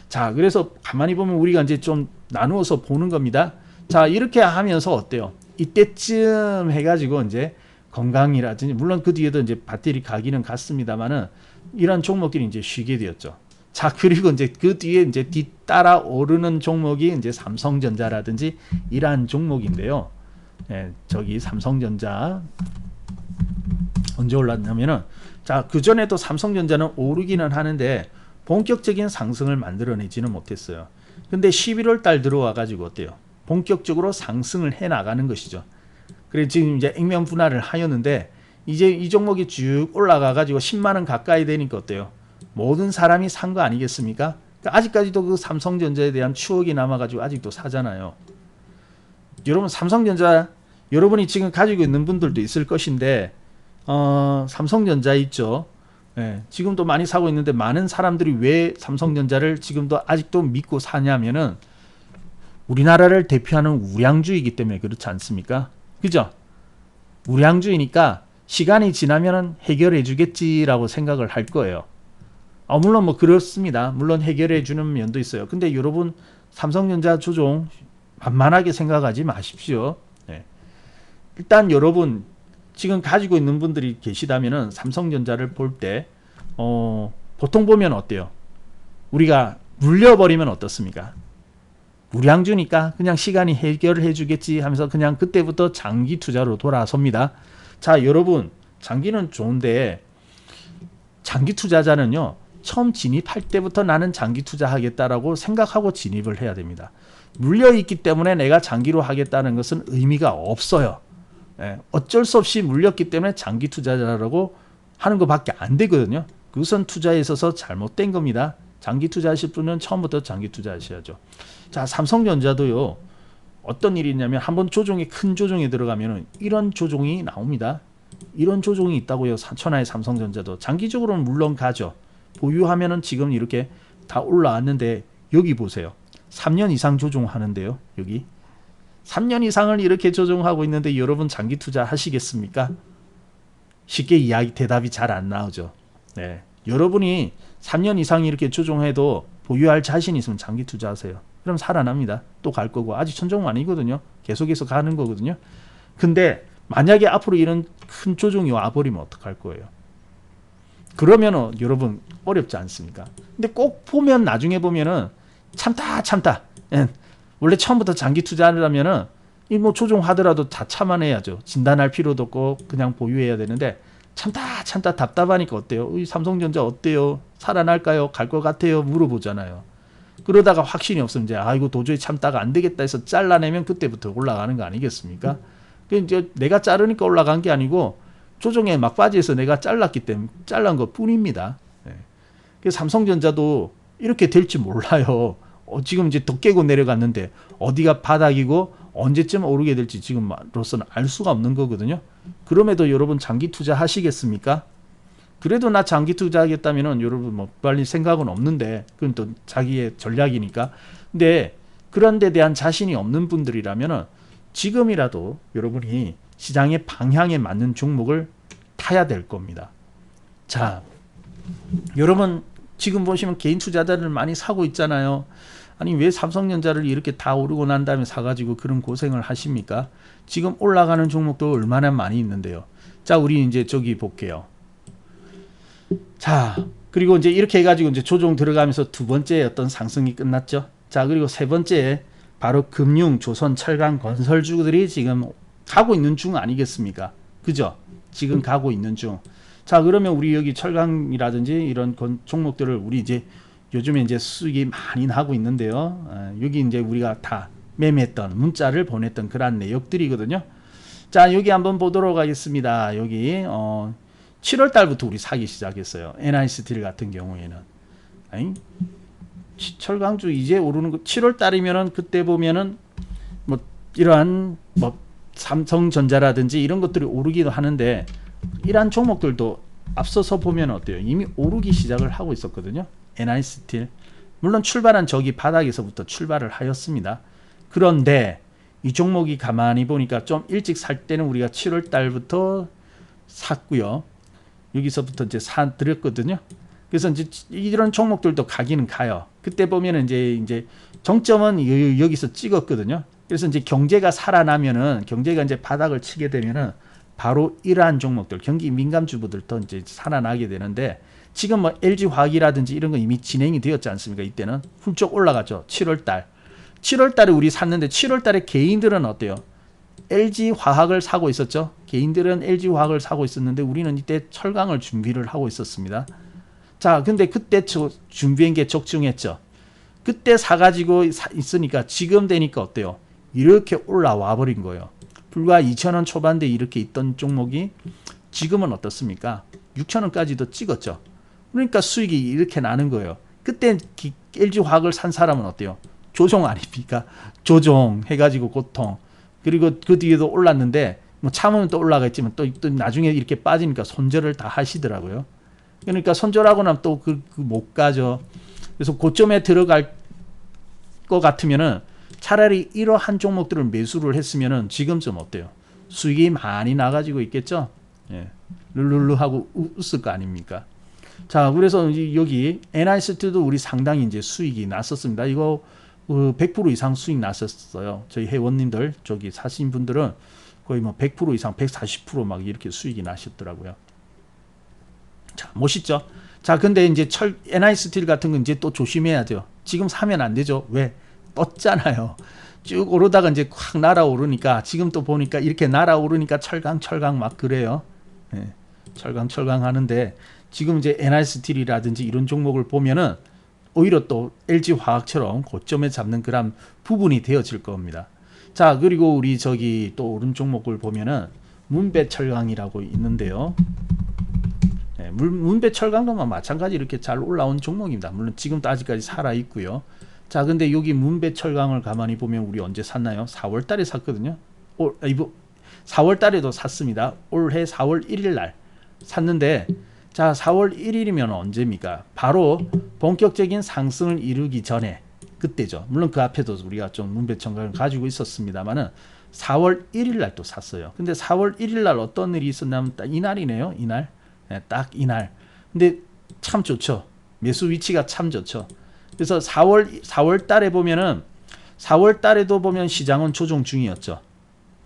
자, 그래서 가만히 보면 우리가 이제 좀 나누어서 보는 겁니다. 자, 이렇게 하면서 어때요? 이때쯤 해가지고 이제 건강이라든지 물론 그 뒤에도 이제 배터리 가기는 갔습니다만은 이런 종목들이 이제 쉬게 되었죠. 자, 그리고 이제 그 뒤에 이제 뒤따라 오르는 종목이 이제 삼성전자라든지 이러한 종목인데요. 저기 삼성전자 언제 올랐냐면은 자, 그 전에도 삼성전자는 오르기는 하는데 본격적인 상승을 만들어내지는 못했어요. 근데 11월 달 들어와 가지고 어때요? 본격적으로 상승을 해 나가는 것이죠. 그래서 지금 이제 액면 분할을 하였는데 이제 이 종목이 쭉 올라가 가지고 10만 원 가까이 되니까 어때요? 모든 사람이 산 거 아니겠습니까? 그러니까 아직까지도 그 삼성전자에 대한 추억이 남아 가지고 아직도 사잖아요. 여러분 삼성전자 여러분이 지금 가지고 있는 분들도 있을 것인데 삼성전자 있죠. 지금도 많이 사고 있는데 많은 사람들이 왜 삼성전자를 지금도 아직도 믿고 사냐면은 우리나라를 대표하는 우량주이기 때문에 그렇지 않습니까? 그죠? 우량주이니까 시간이 지나면은 해결해 주겠지라고 생각을 할 거예요. 물론 뭐 그렇습니다. 물론 해결해 주는 면도 있어요. 근데 여러분 삼성전자 조종 만만하게 생각하지 마십시오. 일단 여러분 지금 가지고 있는 분들이 계시다면은 삼성전자를 볼 때 보통 보면 어때요? 우리가 물려버리면 어떻습니까? 우량주니까 그냥 시간이 해결해 주겠지 하면서 그냥 그때부터 장기 투자로 돌아섭니다. 자, 여러분 장기는 좋은데 장기 투자자는요 처음 진입할 때부터 나는 장기 투자하겠다라고 생각하고 진입을 해야 됩니다. 물려있기 때문에 내가 장기로 하겠다는 것은 의미가 없어요. 어쩔 수 없이 물렸기 때문에 장기 투자자라고 하는 것밖에 안 되거든요. 그것은 투자에 있어서 잘못된 겁니다. 장기 투자하실 분은 처음부터 장기 투자하셔야죠. 자, 삼성전자도요. 어떤 일이 있냐면 한번 조종이 큰 조종에 들어가면 이런 조종이 나옵니다. 이런 조종이 있다고요. 천하의 삼성전자도 장기적으로는 물론 가죠. 보유하면은 지금 이렇게 다 올라왔는데 여기 보세요. 3년 이상 조종하는데요. 여기 3년 이상을 이렇게 조종하고 있는데 여러분 장기 투자 하시겠습니까? 쉽게 대답이 잘 안 나오죠. 여러분이 3년 이상 이렇게 조종해도 보유할 자신 있으면 장기 투자하세요. 그럼 살아납니다. 또 갈 거고 아직 천정 아니거든요. 계속해서 가는 거거든요. 근데 만약에 앞으로 이런 큰 조종이 와버리면 어떡할 거예요? 그러면은 여러분 어렵지 않습니까? 근데 꼭 보면 나중에 보면은 참다 원래 처음부터 장기 투자하려면은 이 뭐 조종하더라도 다 참아내야죠. 진단할 필요도 없고 그냥 보유해야 되는데 참다 답답하니까 어때요? 이 삼성전자 어때요? 살아날까요? 갈 것 같아요? 물어보잖아요. 그러다가 확신이 없으면 이제 이거 도저히 참다가 안 되겠다 해서 잘라내면 그때부터 올라가는 거 아니겠습니까? 그 이제 내가 자르니까 올라간 게 아니고 조정에 막바지에서 내가 잘랐기 때문에 잘란 것 뿐입니다. 예. 그래서 삼성전자도 이렇게 될지 몰라요. 지금 이제 더 깨고 내려갔는데 어디가 바닥이고 언제쯤 오르게 될지 지금로서는 알 수가 없는 거거든요. 그럼에도 여러분 장기 투자 하시겠습니까? 그래도 나 장기 투자하겠다면은 여러분 뭐 빨리 생각은 없는데 그건 또 자기의 전략이니까. 근데 그런 데 대한 자신이 없는 분들이라면은 지금이라도 여러분이 시장의 방향에 맞는 종목을 타야 될 겁니다. 자, 여러분 지금 보시면 개인 투자자들 많이 사고 있잖아요. 아니 왜 삼성전자를 이렇게 다 오르고 난 다음에 사가지고 그런 고생을 하십니까? 지금 올라가는 종목도 얼마나 많이 있는데요. 자, 우리 이제 저기 볼게요. 자, 그리고 이제 이렇게 해가지고 이제 조정 들어가면서 두 번째 어떤 상승이 끝났죠. 자, 그리고 세 번째 바로 금융, 조선, 철강, 건설주들이 지금 가고 있는 중 아니겠습니까? 그죠? 지금 가고 있는 중. 자, 그러면 우리 여기 철강이라든지 이런 종목들을 우리 이제 요즘에 이제 수익이 많이 나고 있는데요. 여기 이제 우리가 다 매매했던 문자를 보냈던 그런 내역들이거든요. 자, 여기 한번 보도록 하겠습니다. 여기 7월 달부터 우리 사기 시작했어요. NI스틸 같은 경우에는. 철강주 이제 오르는 거 7월 달이면은 그때 보면은 뭐 이러한 뭐 삼성전자라든지 이런 것들이 오르기도 하는데 이러한 종목들도 앞서서 보면 어때요? 이미 오르기 시작을 하고 있었거든요. NI스틸. 물론 출발한 저기 바닥에서부터 출발을 하였습니다. 그런데 이 종목이 가만히 보니까 좀 일찍 살 때는 우리가 7월 달부터 샀고요. 여기서부터 이제 사드렸거든요. 그래서 이제 이런 종목들도 가기는 가요. 그때 보면은 이제 정점은 여기서 찍었거든요. 그래서 이제 경제가 살아나면은 경제가 이제 바닥을 치게 되면은 바로 이러한 종목들 경기 민감 주부들도 이제 살아나게 되는데 지금 뭐 LG 화학이라든지 이런 거 이미 진행이 되었지 않습니까? 이때는 훌쩍 올라가죠. 7월 달. 7월 달에 우리 샀는데 7월 달에 개인들은 어때요? LG 화학을 사고 있었죠. 개인들은 LG 화학을 사고 있었는데 우리는 이때 철강을 준비를 하고 있었습니다. 자, 근데 그때 준비한 게 적중했죠. 그때 사가지고 있으니까 지금 되니까 어때요? 이렇게 올라와 버린 거예요. 불과 2,000원 초반대 이렇게 있던 종목이 지금은 어떻습니까? 6,000원까지도 찍었죠. 그러니까 수익이 이렇게 나는 거예요. 그때 LG 화학을 산 사람은 어때요? 조종 아닙니까? 조종 해가지고 고통. 그리고 그 뒤에도 올랐는데 뭐 참으면 또 올라가겠지만 또 나중에 이렇게 빠지니까 손절을 다 하시더라고요. 그러니까 손절하고 나면 또 못 가죠. 그래서 고점에 들어갈 것 같으면은 차라리 이러한 종목들을 매수를 했으면은 지금쯤 어때요? 수익이 많이 나가지고 있겠죠? 예. 룰루하고 웃을 거 아닙니까? 자, 그래서 여기 NI스틸도 우리 상당히 이제 수익이 났었습니다. 이거 100% 이상 수익 났었어요. 저희 회원님들 저기 사신 분들은 거의 뭐 100% 이상 140% 이렇게 수익이 나셨더라고요. 자, 멋있죠? 자, 근데 이제 NI스틸 같은 건 이제 또 조심해야죠. 지금 사면 안 되죠. 왜? 떴잖아요. 쭉 오르다가 이제 확 날아오르니까 지금 또 보니까 이렇게 날아오르니까 철강 막 그래요. 예, 철강 하는데 지금 이제 NI스틸이라든지 이런 종목을 보면은 오히려 또 LG 화학처럼 고점에 잡는 그런 부분이 되어질 겁니다. 자, 그리고 우리 저기 또 오른 종목을 보면은 문배철강이라고 있는데요. 네, 문배철강도 마찬가지 이렇게 잘 올라온 종목입니다. 물론 지금도 아직까지 살아 있고요. 자, 근데 여기 문배철강을 가만히 보면 우리 언제 샀나요? 4월 달에 샀거든요. 4월 달에도 샀습니다. 올해 4월 1일 날 샀는데 자, 4월 1일이면 언제입니까? 바로 본격적인 상승을 이루기 전에 그때죠. 물론 그 앞에도 우리가 좀 문배철강을 가지고 있었습니다만은 4월 1일 날 또 샀어요. 근데 4월 1일 날 어떤 일이 있었냐면 딱 이날이네요. 이날. 네, 딱 이날. 근데 참 좋죠. 매수 위치가 참 좋죠. 그래서 4월 달에 보면은 4월 달에도 보면 시장은 조정 중이었죠.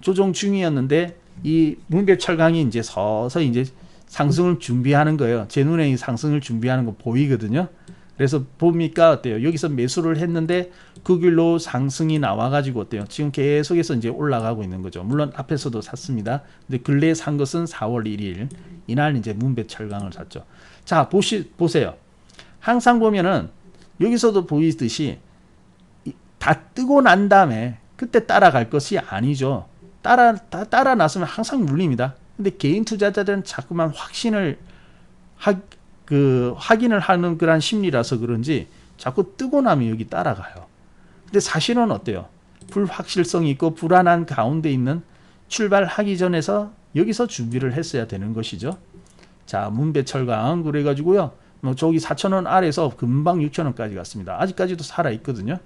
조정 중이었는데 이 문배철강이 이제 서서히 이제 상승을 준비하는 거예요. 제 눈에 이 상승을 준비하는 거 보이거든요. 그래서 보니까 어때요? 여기서 매수를 했는데 그 길로 상승이 나와가지고 어때요? 지금 계속해서 이제 올라가고 있는 거죠. 물론 앞에서도 샀습니다. 근데 근래에 산 것은 4월 1일 이날 이제 문배철강을 샀죠. 자, 보세요. 항상 보면은 여기서도 보이듯이 다 뜨고 난 다음에 그때 따라갈 것이 아니죠. 따라 나서면 항상 물립니다. 근데 개인 투자자들은 자꾸만 확인을 하는 그런 심리라서 그런지 자꾸 뜨고 나면 여기 따라가요. 근데 사실은 어때요? 불확실성이 있고 불안한 가운데 있는 출발하기 전에서 여기서 준비를 했어야 되는 것이죠. 자, 문배철강 그래가지고요. 뭐 저기 4,000원 아래에서 금방 6,000원까지 갔습니다. 아직까지도 살아 있거든요.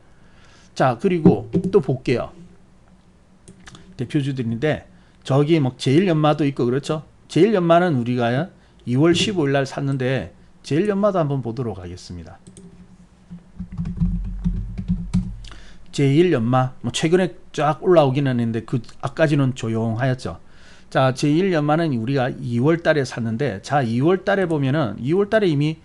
자, 그리고 또 볼게요. 대표주들인데 저기 뭐 제일연마도 있고 그렇죠. 제일연마는 우리가 2월 15일 날 샀는데 제일연마도 한번 보도록 하겠습니다. 제일연마 뭐 최근에 쫙 올라오기는 했는데 그 아까지는 조용하였죠. 자, 제일연마는 우리가 2월 달에 샀는데 자, 2월 달에 보면은 2월 달에 이미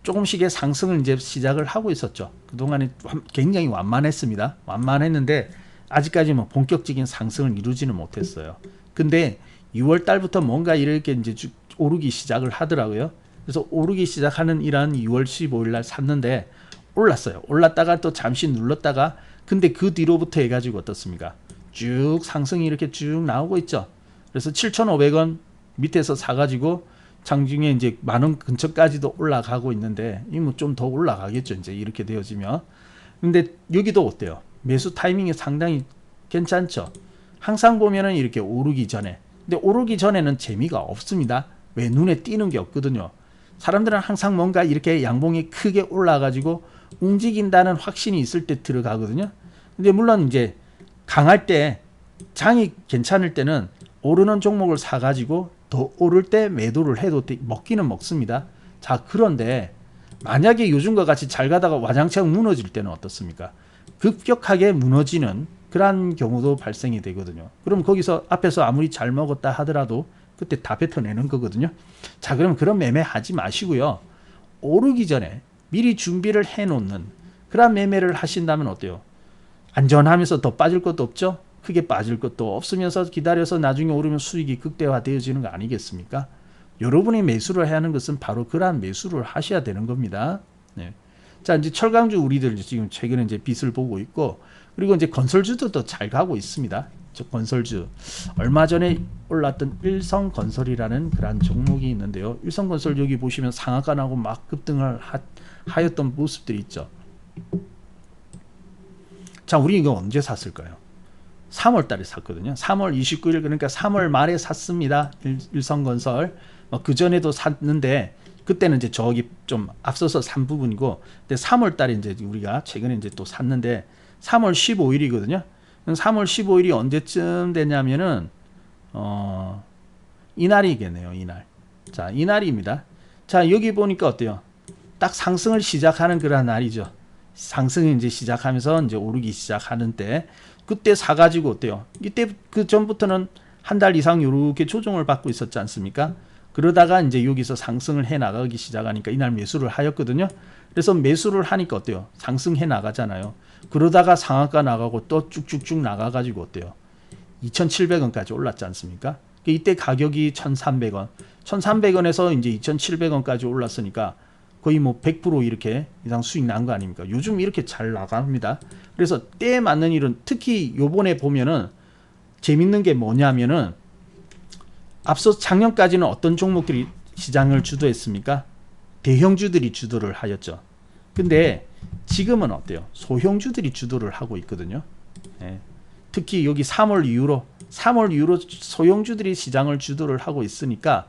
조금씩의 상승을 이제 시작을 하고 있었죠. 그동안에 굉장히 완만했습니다. 완만했는데 아직까지 뭐 본격적인 상승을 이루지는 못했어요. 근데 6월 달부터 뭔가 이렇게 이제 쭉 오르기 시작을 하더라고요. 그래서 오르기 시작하는 이런 2월 15일 날 샀는데 올랐어요. 올랐다가 또 잠시 눌렀다가 근데 그 뒤로부터 해가지고 어떻습니까? 쭉 상승이 이렇게 쭉 나오고 있죠. 그래서 7,500원 밑에서 사가지고 장중에 이제 만원 근처까지도 올라가고 있는데 이 뭐 좀 더 올라가겠죠. 이제 이렇게 되어지면. 근데 여기도 어때요? 매수 타이밍이 상당히 괜찮죠. 항상 보면은 이렇게 오르기 전에. 근데 오르기 전에는 재미가 없습니다. 왜? 눈에 띄는 게 없거든요. 사람들은 항상 뭔가 이렇게 양봉이 크게 올라가지고 움직인다는 확신이 있을 때 들어가거든요. 근데 물론 이제 강할 때 장이 괜찮을 때는 오르는 종목을 사가지고 더 오를 때 매도를 해도 먹기는 먹습니다. 자, 그런데 만약에 요즘과 같이 잘 가다가 와장창 무너질 때는 어떻습니까? 급격하게 무너지는 그런 경우도 발생이 되거든요. 그럼 거기서 앞에서 아무리 잘 먹었다 하더라도 그때 다 뱉어내는 거거든요. 자, 그럼 그런 매매 하지 마시고요. 오르기 전에 미리 준비를 해놓는 그런 매매를 하신다면 어때요? 안전하면서 더 빠질 것도 없죠? 크게 빠질 것도 없으면서 기다려서 나중에 오르면 수익이 극대화되어지는 거 아니겠습니까? 여러분이 매수를 해야 하는 것은 바로 그러한 매수를 하셔야 되는 겁니다. 네. 자, 이제 철강주 우리들 지금 최근에 이제 빛을 보고 있고, 그리고 이제 건설주도 잘 가고 있습니다. 저 건설주 얼마 전에 올랐던 일성건설이라는 그런 종목이 있는데요. 일성건설 여기 보시면 상한가 나고 막 급등을 하였던 모습들이 있죠. 자, 우리 이거 언제 샀을까요? 3월 달에 샀거든요. 3월 29일 그러니까 3월 말에 샀습니다. 일성건설. 그 전에도 샀는데 그때는 이제 저기 좀 앞서서 산 부분이고, 근데 3월 달에 이제 우리가 최근에 이제 또 샀는데 3월 15일이거든요. 3월 15일이 언제쯤 되냐면은 이날이겠네요. 이날. 자, 이날입니다. 자, 여기 보니까 어때요? 딱 상승을 시작하는 그런 날이죠. 상승이 이제 시작하면서 이제 오르기 시작하는 때 그때 사가지고 어때요? 이때 그 전부터는 한 달 이상 이렇게 조정을 받고 있었지 않습니까? 그러다가 이제 여기서 상승을 해 나가기 시작하니까 이날 매수를 하였거든요. 그래서 매수를 하니까 어때요? 상승해 나가잖아요. 그러다가 상한가 나가고 또 쭉쭉쭉 나가가지고 어때요? 2,700원까지 올랐지 않습니까? 이때 가격이 1,300원, 1,300원에서 이제 2,700원까지 올랐으니까 거의 뭐 100% 이렇게 이상 수익 난 거 아닙니까? 요즘 이렇게 잘 나갑니다. 그래서 때에 맞는 일은 특히 요번에 보면은 재밌는 게 뭐냐면은 앞서 작년까지는 어떤 종목들이 시장을 주도했습니까? 대형주들이 주도를 하였죠. 근데 지금은 어때요? 소형주들이 주도를 하고 있거든요. 예. 특히 여기 3월 이후로 소형주들이 시장을 주도를 하고 있으니까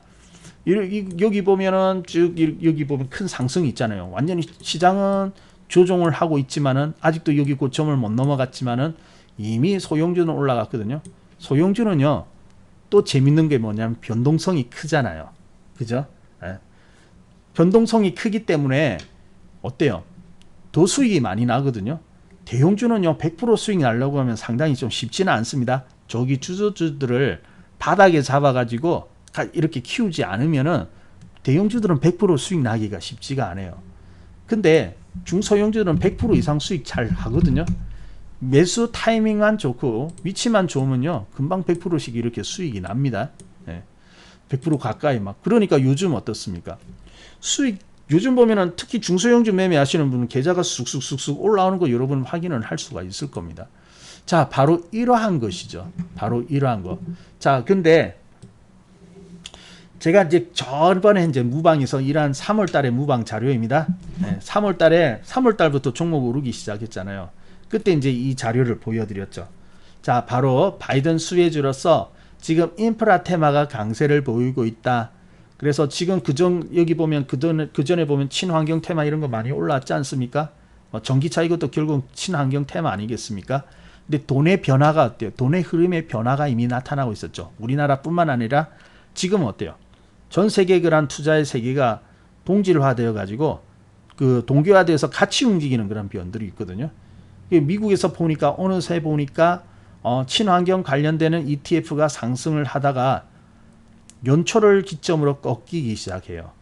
여기 보면은 쭉 여기 보면 큰 상승이 있잖아요. 완전히 시장은 조정을 하고 있지만은 아직도 여기 고점을 못 넘어갔지만은 이미 소형주는 올라갔거든요. 소형주는요 또 재밌는 게 뭐냐면 변동성이 크잖아요. 그죠? 네. 변동성이 크기 때문에 어때요? 더 수익이 많이 나거든요. 대형주는요 100% 수익 나려고 하면 상당히 좀 쉽지는 않습니다. 저기 주주들을 바닥에 잡아가지고 이렇게 키우지 않으면은 대형주들은 100% 수익 나기가 쉽지가 않아요. 근데 중소형주들은 100% 이상 수익 잘 하거든요. 매수 타이밍만 좋고 위치만 좋으면요 금방 100%씩 이렇게 수익이 납니다. 네. 100% 가까이 막. 그러니까 요즘 어떻습니까? 수익 요즘 보면은 특히 중소형주 매매하시는 분은 계좌가 쑥쑥쑥쑥 올라오는 거 여러분 확인을 할 수가 있을 겁니다. 자, 바로 이러한 것이죠. 바로 이러한 거. 자, 근데 제가 이제 저번에 이제 무방에서 일한 3월 달에 무방 자료입니다. 네, 3월 달부터 종목 오르기 시작했잖아요. 그때 이제 이 자료를 보여드렸죠. 자, 바로 바이든 수혜주로서 지금 인프라 테마가 강세를 보이고 있다. 그래서 지금 여기 보면 그전에 보면 친환경 테마 이런 거 많이 올라왔지 않습니까? 전기차 이것도 결국 친환경 테마 아니겠습니까? 근데 돈의 변화가 어때요? 돈의 흐름의 변화가 이미 나타나고 있었죠. 우리나라뿐만 아니라 지금은 어때요? 전 세계 그런 투자의 세계가 동질화되어 가지고 그 동기화돼서 같이 움직이는 그런 변들이 있거든요. 미국에서 보니까 어느새 보니까 친환경 관련되는 ETF가 상승을 하다가 연초를 기점으로 꺾이기 시작해요.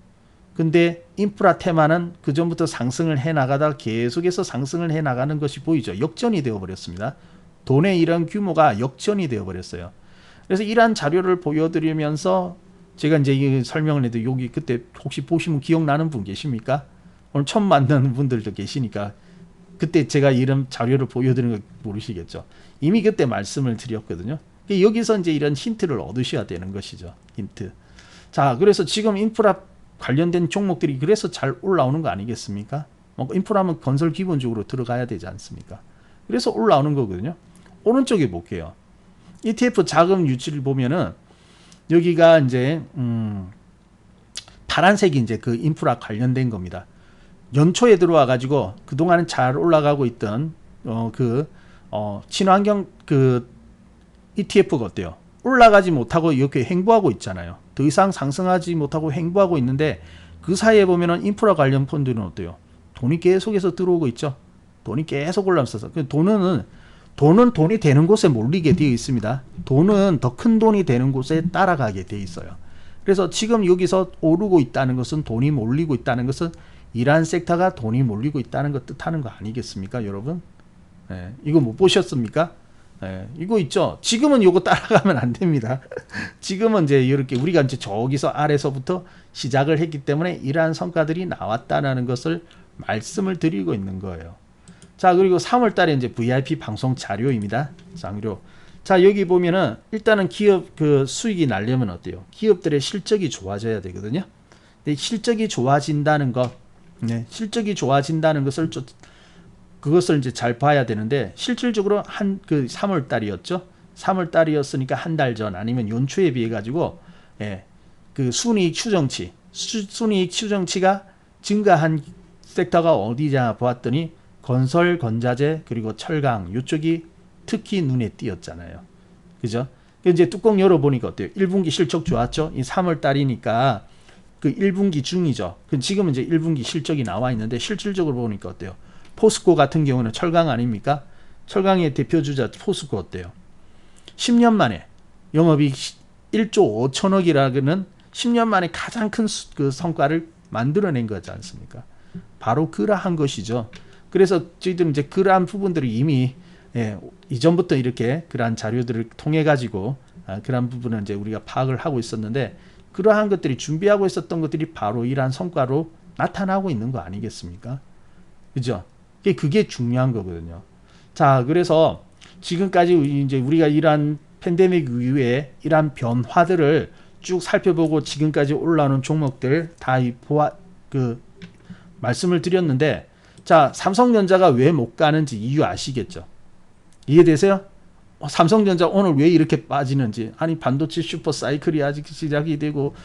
근데 인프라 테마는 그 전부터 상승을 해 나가다 계속해서 상승을 해 나가는 것이 보이죠. 역전이 되어 버렸습니다. 돈의 이런 규모가 역전이 되어 버렸어요. 그래서 이러한 자료를 보여드리면서 제가 이제 이 설명을 해도 여기 그때 혹시 보시면 기억나는 분 계십니까? 오늘 처음 만나는 분들도 계시니까 그때 제가 이런 자료를 보여드리는 거 모르시겠죠. 이미 그때 말씀을 드렸거든요. 여기서 이제 이런 힌트를 얻으셔야 되는 것이죠. 힌트. 자, 그래서 지금 인프라 관련된 종목들이 그래서 잘 올라오는 거 아니겠습니까? 인프라면 건설 기본적으로 들어가야 되지 않습니까? 그래서 올라오는 거거든요. 오른쪽에 볼게요. ETF 자금 유치를 보면은 여기가 이제 파란색이 이제 그 인프라 관련된 겁니다. 연초에 들어와 가지고 그동안은 잘 올라가고 있던 친환경 그 ETF가 어때요? 올라가지 못하고 이렇게 횡보하고 있잖아요. 더 이상 상승하지 못하고 횡보하고 있는데 그 사이에 보면은 인프라 관련 펀드는 어때요? 돈이 계속해서 들어오고 있죠. 돈이 계속 올라오면서 돈은 돈이 되는 곳에 몰리게 되어 있습니다. 돈은 더 큰 돈이 되는 곳에 따라가게 되어 있어요. 그래서 지금 여기서 오르고 있다는 것은 돈이 몰리고 있다는 것은 이러한 섹터가 돈이 몰리고 있다는 것 뜻하는 거 아니겠습니까, 여러분? 네, 이거 못 보셨습니까? 네, 이거 있죠. 지금은 이거 따라가면 안 됩니다. 지금은 이제 이렇게 우리가 이제 저기서 아래서부터 시작을 했기 때문에 이러한 성과들이 나왔다는 것을 말씀을 드리고 있는 거예요. 자, 그리고 3월 달에 이제 VIP 방송 자료입니다. 자료. 자, 여기 보면은 일단은 기업 그 수익이 날려면 어때요? 기업들의 실적이 좋아져야 되거든요. 근데 실적이 좋아진다는 것, 네, 실적이 좋아진다는 것을 그것을 이제 잘 봐야 되는데 실질적으로 그 3월 달이었죠. 3월 달이었으니까 한 달 전 아니면 연초에 비해 가지고 그 순이익 추정치가 증가한 섹터가 어디냐 보았더니 건설, 건자재, 그리고 철강 이쪽이 특히 눈에 띄었잖아요. 그죠? 이제 뚜껑 열어보니까 어때요? 1분기 실적 좋았죠? 이 3월 달이니까 그 1분기 중이죠. 지금은 이제 1분기 실적이 나와 있는데 실질적으로 보니까 어때요? 포스코 같은 경우는 철강 아닙니까? 철강의 대표주자 포스코 어때요? 10년 만에 영업이익 1조 5천억이라는 10년 만에 가장 큰 그 성과를 만들어낸 거지 않습니까? 바로 그러한 것이죠. 그래서 저희들은 이제 그러한 부분들이 이미 이전부터 이렇게 그러한 자료들을 통해 가지고 그러한 부분은 이제 우리가 파악을 하고 있었는데 그러한 것들이 준비하고 있었던 것들이 바로 이러한 성과로 나타나고 있는 거 아니겠습니까? 그죠? 그게 중요한 거거든요. 자, 그래서 지금까지 이제 우리가 이러한 팬데믹 이후에 이러한 변화들을 쭉 살펴보고 지금까지 올라오는 종목들 다 말씀을 드렸는데 자, 삼성전자가 왜 못 가는지 이유 아시겠죠? 이해되세요? 삼성전자 오늘 왜 이렇게 빠지는지. 아니 반도체 슈퍼 사이클이 아직 시작이 되고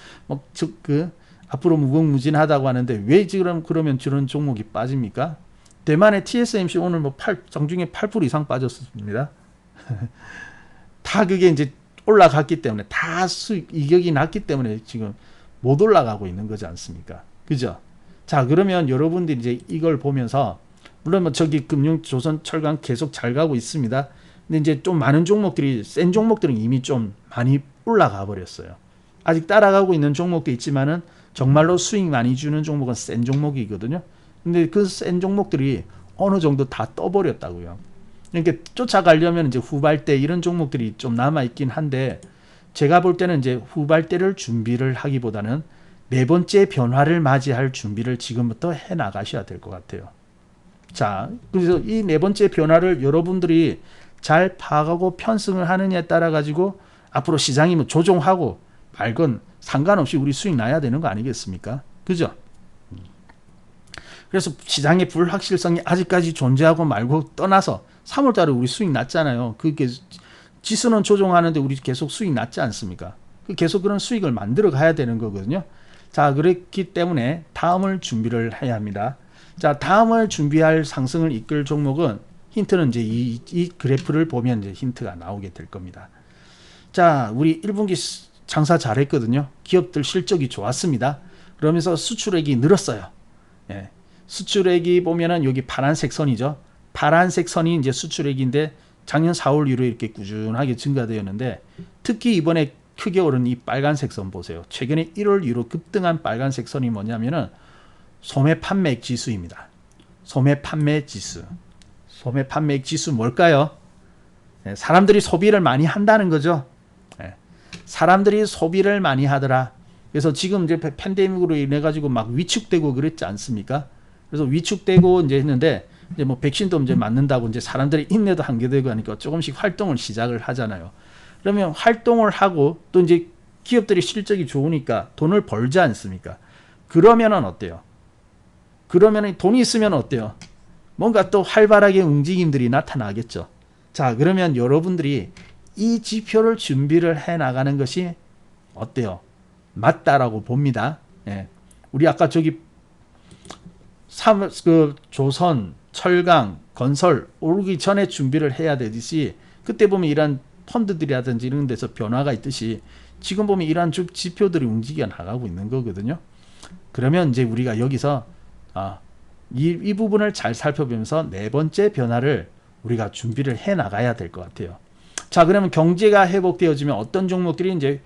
앞으로 무궁무진하다고 하는데 왜 지금 그러면 저런 종목이 빠집니까? 대만의 TSMC 오늘 장중에 8% 이상 빠졌습니다. 다 그게 이제 올라갔기 때문에 다 이격이 났기 때문에 지금 못 올라가고 있는 거지 않습니까? 그죠? 자, 그러면 여러분들이 이제 이걸 보면서 물론 저기 조선 철강 계속 잘 가고 있습니다. 근데 이제 좀 많은 종목들이 센 종목들은 이미 좀 많이 올라가 버렸어요. 아직 따라가고 있는 종목도 있지만은 정말로 수익 많이 주는 종목은 센 종목이거든요. 근데 그 센 종목들이 어느 정도 다 떠버렸다고요. 그러니까 쫓아가려면 이제 후발대 이런 종목들이 좀 남아 있긴 한데 제가 볼 때는 이제 후발대를 준비를 하기보다는 네 번째 변화를 맞이할 준비를 지금부터 해 나가셔야 될 것 같아요. 자, 그래서 이 네 번째 변화를 여러분들이 잘 파악하고 편승을 하느냐에 따라 가지고 앞으로 시장이 뭐 조종하고 말건 상관없이 우리 수익 나야 되는 거 아니겠습니까? 그죠? 그래서 시장의 불확실성이 아직까지 존재하고 말고 떠나서 3월달에 우리 수익 났잖아요. 그게 지수는 조종하는데 우리 계속 수익 났지 않습니까? 계속 그런 수익을 만들어 가야 되는 거거든요. 자, 그렇기 때문에 다음을 준비를 해야 합니다. 자, 다음을 준비할 상승을 이끌 종목은 힌트는 이제 이 그래프를 보면 이제 힌트가 나오게 될 겁니다. 자, 우리 1분기 장사 잘했거든요. 기업들 실적이 좋았습니다. 그러면서 수출액이 늘었어요. 예. 수출액이 보면은 여기 파란색 선이죠. 파란색 선이 이제 수출액인데 작년 4월 이후로 이렇게 꾸준하게 증가되었는데 특히 이번에 크게 오른 이 빨간색 선 보세요. 최근에 1월 이후로 급등한 빨간색 선이 뭐냐면은 소매 판매액 지수입니다. 소매 판매 지수. 소매 판매액 지수 뭘까요? 네, 사람들이 소비를 많이 한다는 거죠. 네, 사람들이 소비를 많이 하더라. 그래서 지금 이제 팬데믹으로 인해 가지고 막 위축되고 그랬지 않습니까? 그래서 위축되고 이제 했는데 이제 뭐 백신도 이제 맞는다고 이제 사람들이 인내도 한계되고 하니까 조금씩 활동을 시작을 하잖아요. 그러면 활동을 하고 또 이제 기업들이 실적이 좋으니까 돈을 벌지 않습니까? 그러면은 어때요? 그러면은 돈이 있으면 어때요? 뭔가 또 활발하게 움직임들이 나타나겠죠. 자, 그러면 여러분들이 이 지표를 준비를 해 나가는 것이 어때요? 맞다라고 봅니다. 예. 우리 아까 저기 조선, 철강, 건설 오르기 전에 준비를 해야 되듯이 그때 보면 이런 펀드들이라든지 이런 데서 변화가 있듯이 지금 보면 이러한 지표들이 움직여 나가고 있는 거거든요. 그러면 이제 우리가 여기서 이 부분을 잘 살펴보면서 네 번째 변화를 우리가 준비를 해 나가야 될 것 같아요. 자, 그러면 경제가 회복되어지면 어떤 종목들이 이제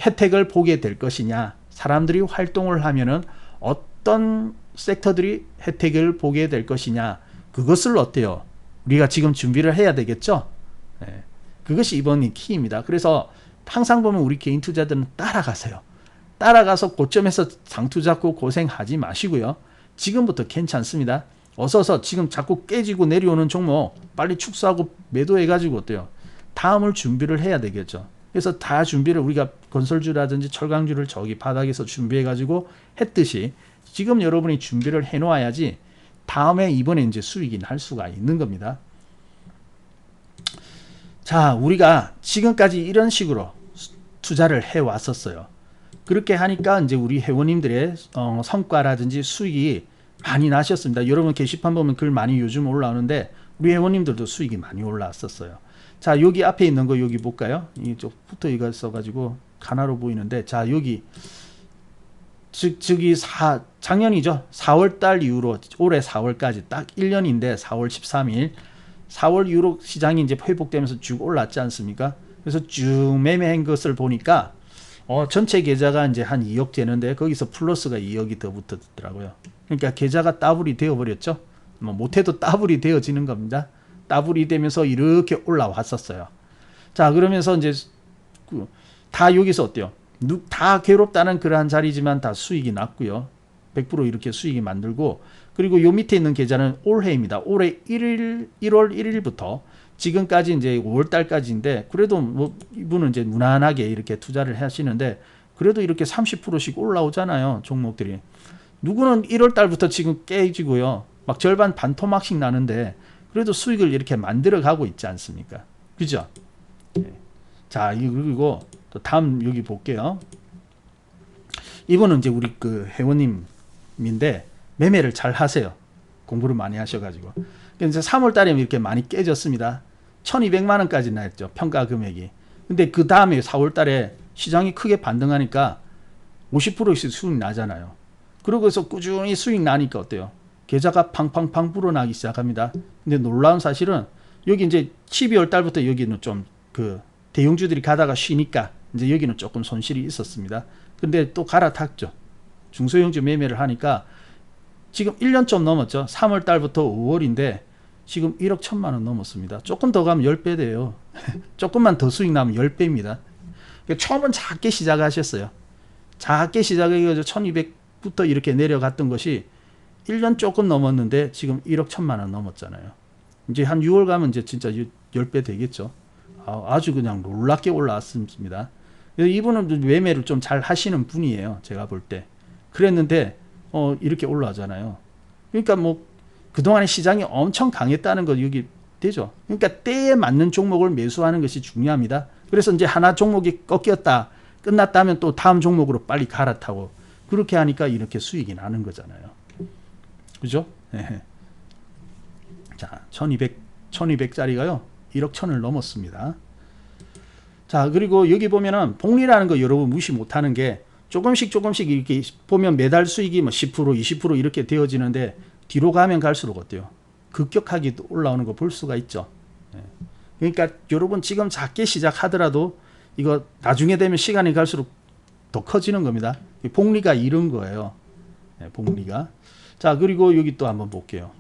혜택을 보게 될 것이냐, 사람들이 활동을 하면은 어떤 섹터들이 혜택을 보게 될 것이냐, 그것을 어때요? 우리가 지금 준비를 해야 되겠죠? 네. 그것이 이번 키입니다. 그래서 항상 보면 우리 개인 투자들은 따라가세요. 따라가서 고점에서 상투 잡고 고생하지 마시고요. 지금부터 괜찮습니다. 어서서 지금 자꾸 깨지고 내려오는 종목 빨리 축소하고 매도해가지고 어때요? 다음을 준비를 해야 되겠죠. 그래서 다 준비를 우리가 건설주라든지 철강주를 저기 바닥에서 준비해가지고 했듯이 지금 여러분이 준비를 해놓아야지 다음에 이번에 이제 수익이 날 수가 있는 겁니다. 자, 우리가 지금까지 이런 식으로 투자를 해왔었어요. 그렇게 하니까 이제 우리 회원님들의 성과라든지 수익이 많이 나셨습니다. 여러분 게시판 보면 글 많이 요즘 올라오는데 우리 회원님들도 수익이 많이 올라왔었어요. 자, 여기 앞에 있는 거 여기 볼까요? 이쪽 붙어 있어가지고 하나로 보이는데, 자, 여기 저기 작년이죠. 4월달 이후로 올해 4월까지 딱 1년인데 4월 13일 4월 이후로 시장이 이제 회복되면서 쭉 올랐지 않습니까? 그래서 쭉 매매한 것을 보니까 전체 계좌가 이제 한 2억 되는데 거기서 플러스가 2억이 더 붙었더라고요. 그러니까 계좌가 더블이 되어버렸죠. 뭐 못해도 더블이 되어지는 겁니다. 더블이 되면서 이렇게 올라왔었어요. 자, 그러면서 이제 다 여기서 어때요? 다 괴롭다는 그러한 자리지만 다 수익이 났고요. 100% 이렇게 수익이 만들고, 그리고 요 밑에 있는 계좌는 올해입니다. 올해 1월 1일부터 지금까지 이제 5월달까지인데 그래도 뭐 이분은 이제 무난하게 이렇게 투자를 하시는데 그래도 이렇게 30%씩 올라오잖아요. 종목들이. 누구는 1월달부터 지금 깨지고요. 막 절반 반토막씩 나는데 그래도 수익을 이렇게 만들어 가고 있지 않습니까? 그죠? 자, 그리고 또 다음 여기 볼게요. 이분은 이제 우리 그 회원님인데 매매를 잘 하세요. 공부를 많이 하셔가지고. 그래서 3월 달에 이렇게 많이 깨졌습니다. 1200만 원까지 나왔죠. 평가 금액이. 근데 그 다음에 4월 달에 시장이 크게 반등하니까 50%씩 수익 나잖아요. 그러고서 꾸준히 수익 나니까 어때요? 계좌가 팡팡팡 불어나기 시작합니다. 근데 놀라운 사실은 여기 이제 12월 달부터 여기는 좀 그 대형주들이 가다가 쉬니까 이제 여기는 조금 손실이 있었습니다. 근데 또 갈아탔죠. 중소형주 매매를 하니까 지금 1년 좀 넘었죠. 3월 달부터 5월인데 지금 1억 1천만 원 넘었습니다. 조금 더 가면 10배 돼요. 조금만 더 수익 나면 10배입니다. 처음은 작게 시작하셨어요. 작게 시작해서 1200부터 이렇게 내려갔던 것이 1년 조금 넘었는데 지금 1억 1천만 원 넘었잖아요. 이제 한 6월 가면 이제 진짜 10배 되겠죠. 아주 그냥 놀랍게 올라왔습니다. 그래서 이분은 매매를 좀 잘 하시는 분이에요. 제가 볼 때. 그랬는데 이렇게 올라가잖아요. 그러니까 뭐 그동안에 시장이 엄청 강했다는 거 여기 되죠. 그러니까 때에 맞는 종목을 매수하는 것이 중요합니다. 그래서 이제 하나 종목이 꺾였다 끝났다면 또 다음 종목으로 빨리 갈아타고 그렇게 하니까 이렇게 수익이 나는 거잖아요. 그죠? 네. 자, 1200짜리가요 1억 1000을 넘었습니다. 자, 그리고 여기 보면은 복리라는 거 여러분 무시 못하는 게 조금씩 이렇게 보면 매달 수익이 뭐 10% 20% 이렇게 되어지는데 뒤로 가면 갈수록 어때요? 급격하게 올라오는 거 볼 수가 있죠. 그러니까 여러분 지금 작게 시작하더라도 이거 나중에 되면 시간이 갈수록 더 커지는 겁니다. 복리가 이런 거예요. 복리가. 자, 그리고 여기 또 한번 볼게요.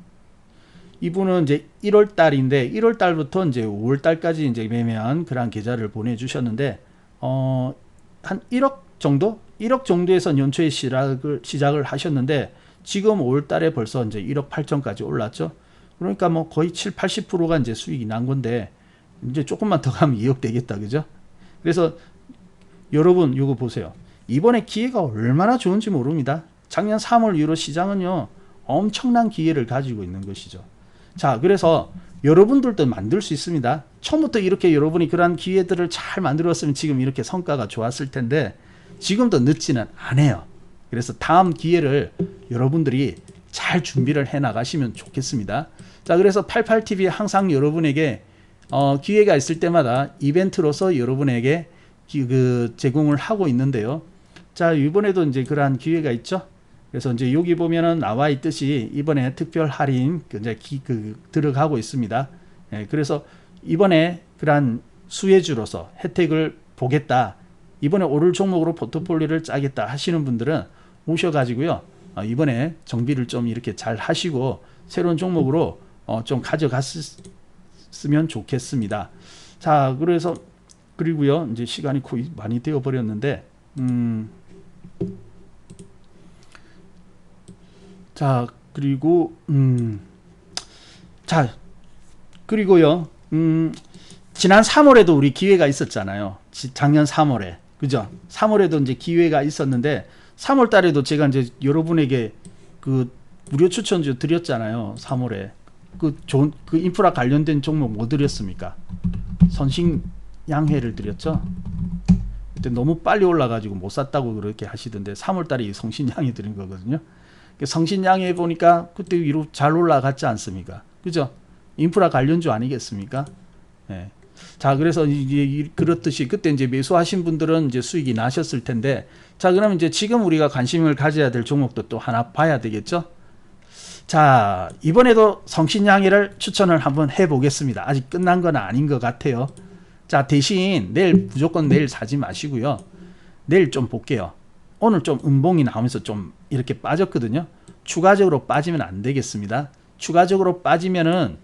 이분은 이제 1월 달인데 1월 달부터 이제 5월 달까지 이제 매매한 그런 계좌를 보내주셨는데 한 1억 정도? 1억 정도에서 연초에 시작을 하셨는데 지금 5월 달에 벌써 이제 1억 8천까지 올랐죠. 그러니까 뭐 거의 7, 80%가 이제 수익이 난 건데 이제 조금만 더 가면 2억 되겠다. 그죠? 그래서 여러분 이거 보세요. 이번에 기회가 얼마나 좋은지 모릅니다. 작년 3월 이후로 시장은요 엄청난 기회를 가지고 있는 것이죠. 자, 그래서 여러분들도 만들 수 있습니다. 처음부터 이렇게 여러분이 그러한 기회들을 잘 만들었으면 지금 이렇게 성과가 좋았을 텐데 지금도 늦지는 않아요. 그래서 다음 기회를 여러분들이 잘 준비를 해 나가시면 좋겠습니다. 자, 그래서 88TV 항상 여러분에게 기회가 있을 때마다 이벤트로서 여러분에게 제공을 하고 있는데요. 자, 이번에도 이제 그러한 기회가 있죠. 그래서 이제 여기 보면은 나와 있듯이 이번에 특별 할인 이제 들어가고 있습니다. 그래서 이번에 그러한 수혜주로서 혜택을 보겠다. 이번에 오를 종목으로 포트폴리오를 짜겠다 하시는 분들은 오셔가지고요. 이번에 정비를 좀 이렇게 잘 하시고 새로운 종목으로 좀 가져갔으면 좋겠습니다. 자, 그래서 그리고요. 이제 시간이 거의 많이 되어 버렸는데 자, 그리고 자, 그리고요. 지난 3월에도 우리 기회가 있었잖아요. 작년 3월에. 그죠? 3월에도 이제 기회가 있었는데 3월 달에도 제가 이제 여러분에게 그 무료 추천주 드렸잖아요. 3월에. 그 인프라 관련된 종목 뭐 드렸습니까? 선신양회를 드렸죠. 그때 너무 빨리 올라가지고 못 샀다고 그렇게 하시던데 3월 달에 성신양회 드린 거거든요. 성신양회 보니까 그때 위로 잘 올라갔지 않습니까? 그죠? 인프라 관련주 아니겠습니까? 네. 자, 그래서 이제 그렇듯이 그때 이제 매수하신 분들은 이제 수익이 나셨을 텐데, 자, 그러면 이제 지금 우리가 관심을 가져야 될 종목도 또 하나 봐야 되겠죠? 자, 이번에도 성신양회를 추천을 한번 해보겠습니다. 아직 끝난 건 아닌 것 같아요. 자, 대신 무조건 내일 사지 마시고요. 내일 좀 볼게요. 오늘 좀 음봉이 나오면서 좀 이렇게 빠졌거든요. 추가적으로 빠지면 안 되겠습니다. 추가적으로 빠지면은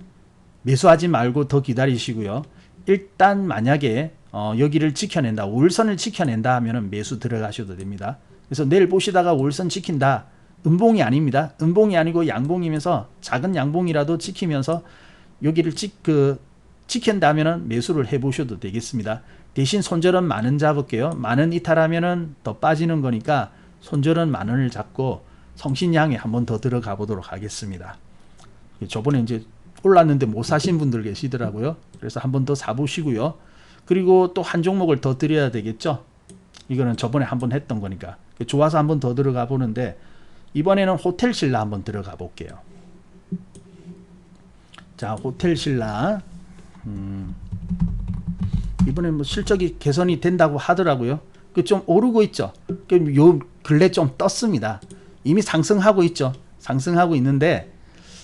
매수하지 말고 더 기다리시고요. 일단 만약에 여기를 지켜낸다, 5일선을 지켜낸다 하면은 매수 들어가셔도 됩니다. 그래서 내일 보시다가 5일선 지킨다, 음봉이 아닙니다. 음봉이 아니고 양봉이면서 작은 양봉이라도 지키면서 여기를 지킨다면은 매수를 해보셔도 되겠습니다. 대신 손절은 만원 잡을게요. 만원 이탈하면은 더 빠지는 거니까 손절은 만원을 잡고 성신양에 한번 더 들어가 보도록 하겠습니다. 저번에 이제 올랐는데 못 사신 분들 계시더라고요. 그래서 한번 더 사보시고요. 그리고 또 한 종목을 더 드려야 되겠죠. 이거는 저번에 한번 했던 거니까 좋아서 한번 더 들어가 보는데 이번에는 호텔신라 한번 들어가 볼게요. 자, 호텔신라 이번에 뭐 실적이 개선이 된다고 하더라고요. 그 좀 오르고 있죠. 요 근래 좀 떴습니다. 이미 상승하고 있죠. 상승하고 있는데,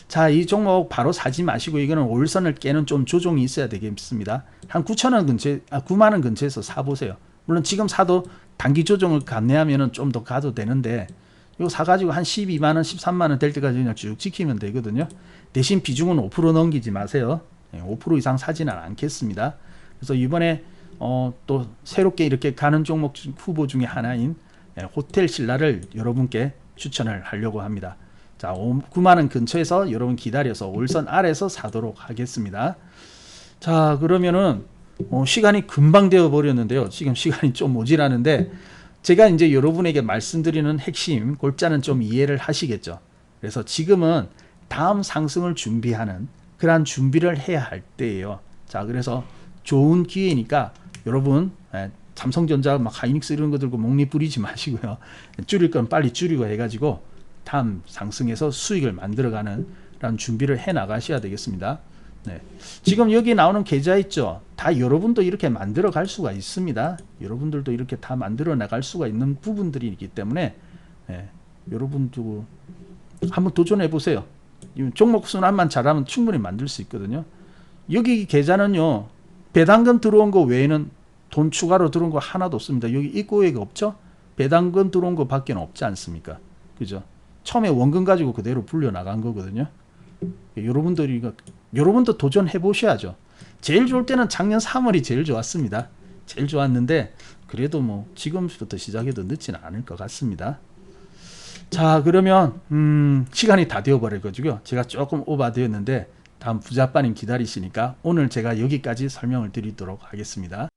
자, 이 종목 바로 사지 마시고 이거는 5일선을 깨는 좀 조정이 있어야 되겠습니다. 한 9,000원 근처에, 9만 원 근처에서 사보세요. 물론 지금 사도 단기 조정을 감내하면은 좀 더 가도 되는데, 이거 사가지고 한 12만 원, 13만 원 될 때까지 그냥 쭉 지키면 되거든요. 대신 비중은 5% 넘기지 마세요. 5% 이상 사지는 않겠습니다. 그래서 이번에 또 새롭게 이렇게 가는 종목 후보 중에 하나인 호텔신라를 여러분께 추천을 하려고 합니다. 자, 9만 원 근처에서 여러분 기다려서 월선 아래서 사도록 하겠습니다. 자, 그러면은 시간이 금방 되어 버렸는데요. 지금 시간이 좀 모자라는데 제가 이제 여러분에게 말씀드리는 핵심 골자는 좀 이해를 하시겠죠. 그래서 지금은 다음 상승을 준비하는 그러한 준비를 해야 할 때예요. 자, 그래서 좋은 기회니까 여러분 삼성전자 막 하이닉스 이런 거 들고 목리 뿌리지 마시고요. 줄일 건 빨리 줄이고 해가지고 다음 상승에서 수익을 만들어가는 그런 준비를 해 나가셔야 되겠습니다. 네. 지금 여기 나오는 계좌 있죠. 다 여러분도 이렇게 만들어 갈 수가 있습니다. 여러분들도 이렇게 다 만들어 나갈 수가 있는 부분들이 있기 때문에 여러분도 한번 도전해 보세요. 종목 순환만 잘하면 충분히 만들 수 있거든요. 여기 계좌는요, 배당금 들어온 거 외에는 돈 추가로 들어온 거 하나도 없습니다. 여기 입고액 없죠? 배당금 들어온 거 밖에 없지 않습니까? 그죠? 처음에 원금 가지고 그대로 불려 나간 거거든요. 여러분도 도전해 보셔야죠. 제일 좋을 때는 작년 3월이 제일 좋았습니다. 제일 좋았는데 그래도 뭐 지금부터 시작해도 늦지는 않을 것 같습니다. 자, 그러면 시간이 다 되어버려가지고요. 제가 조금 오버되었는데 다음 부자빠님 기다리시니까 오늘 제가 여기까지 설명을 드리도록 하겠습니다.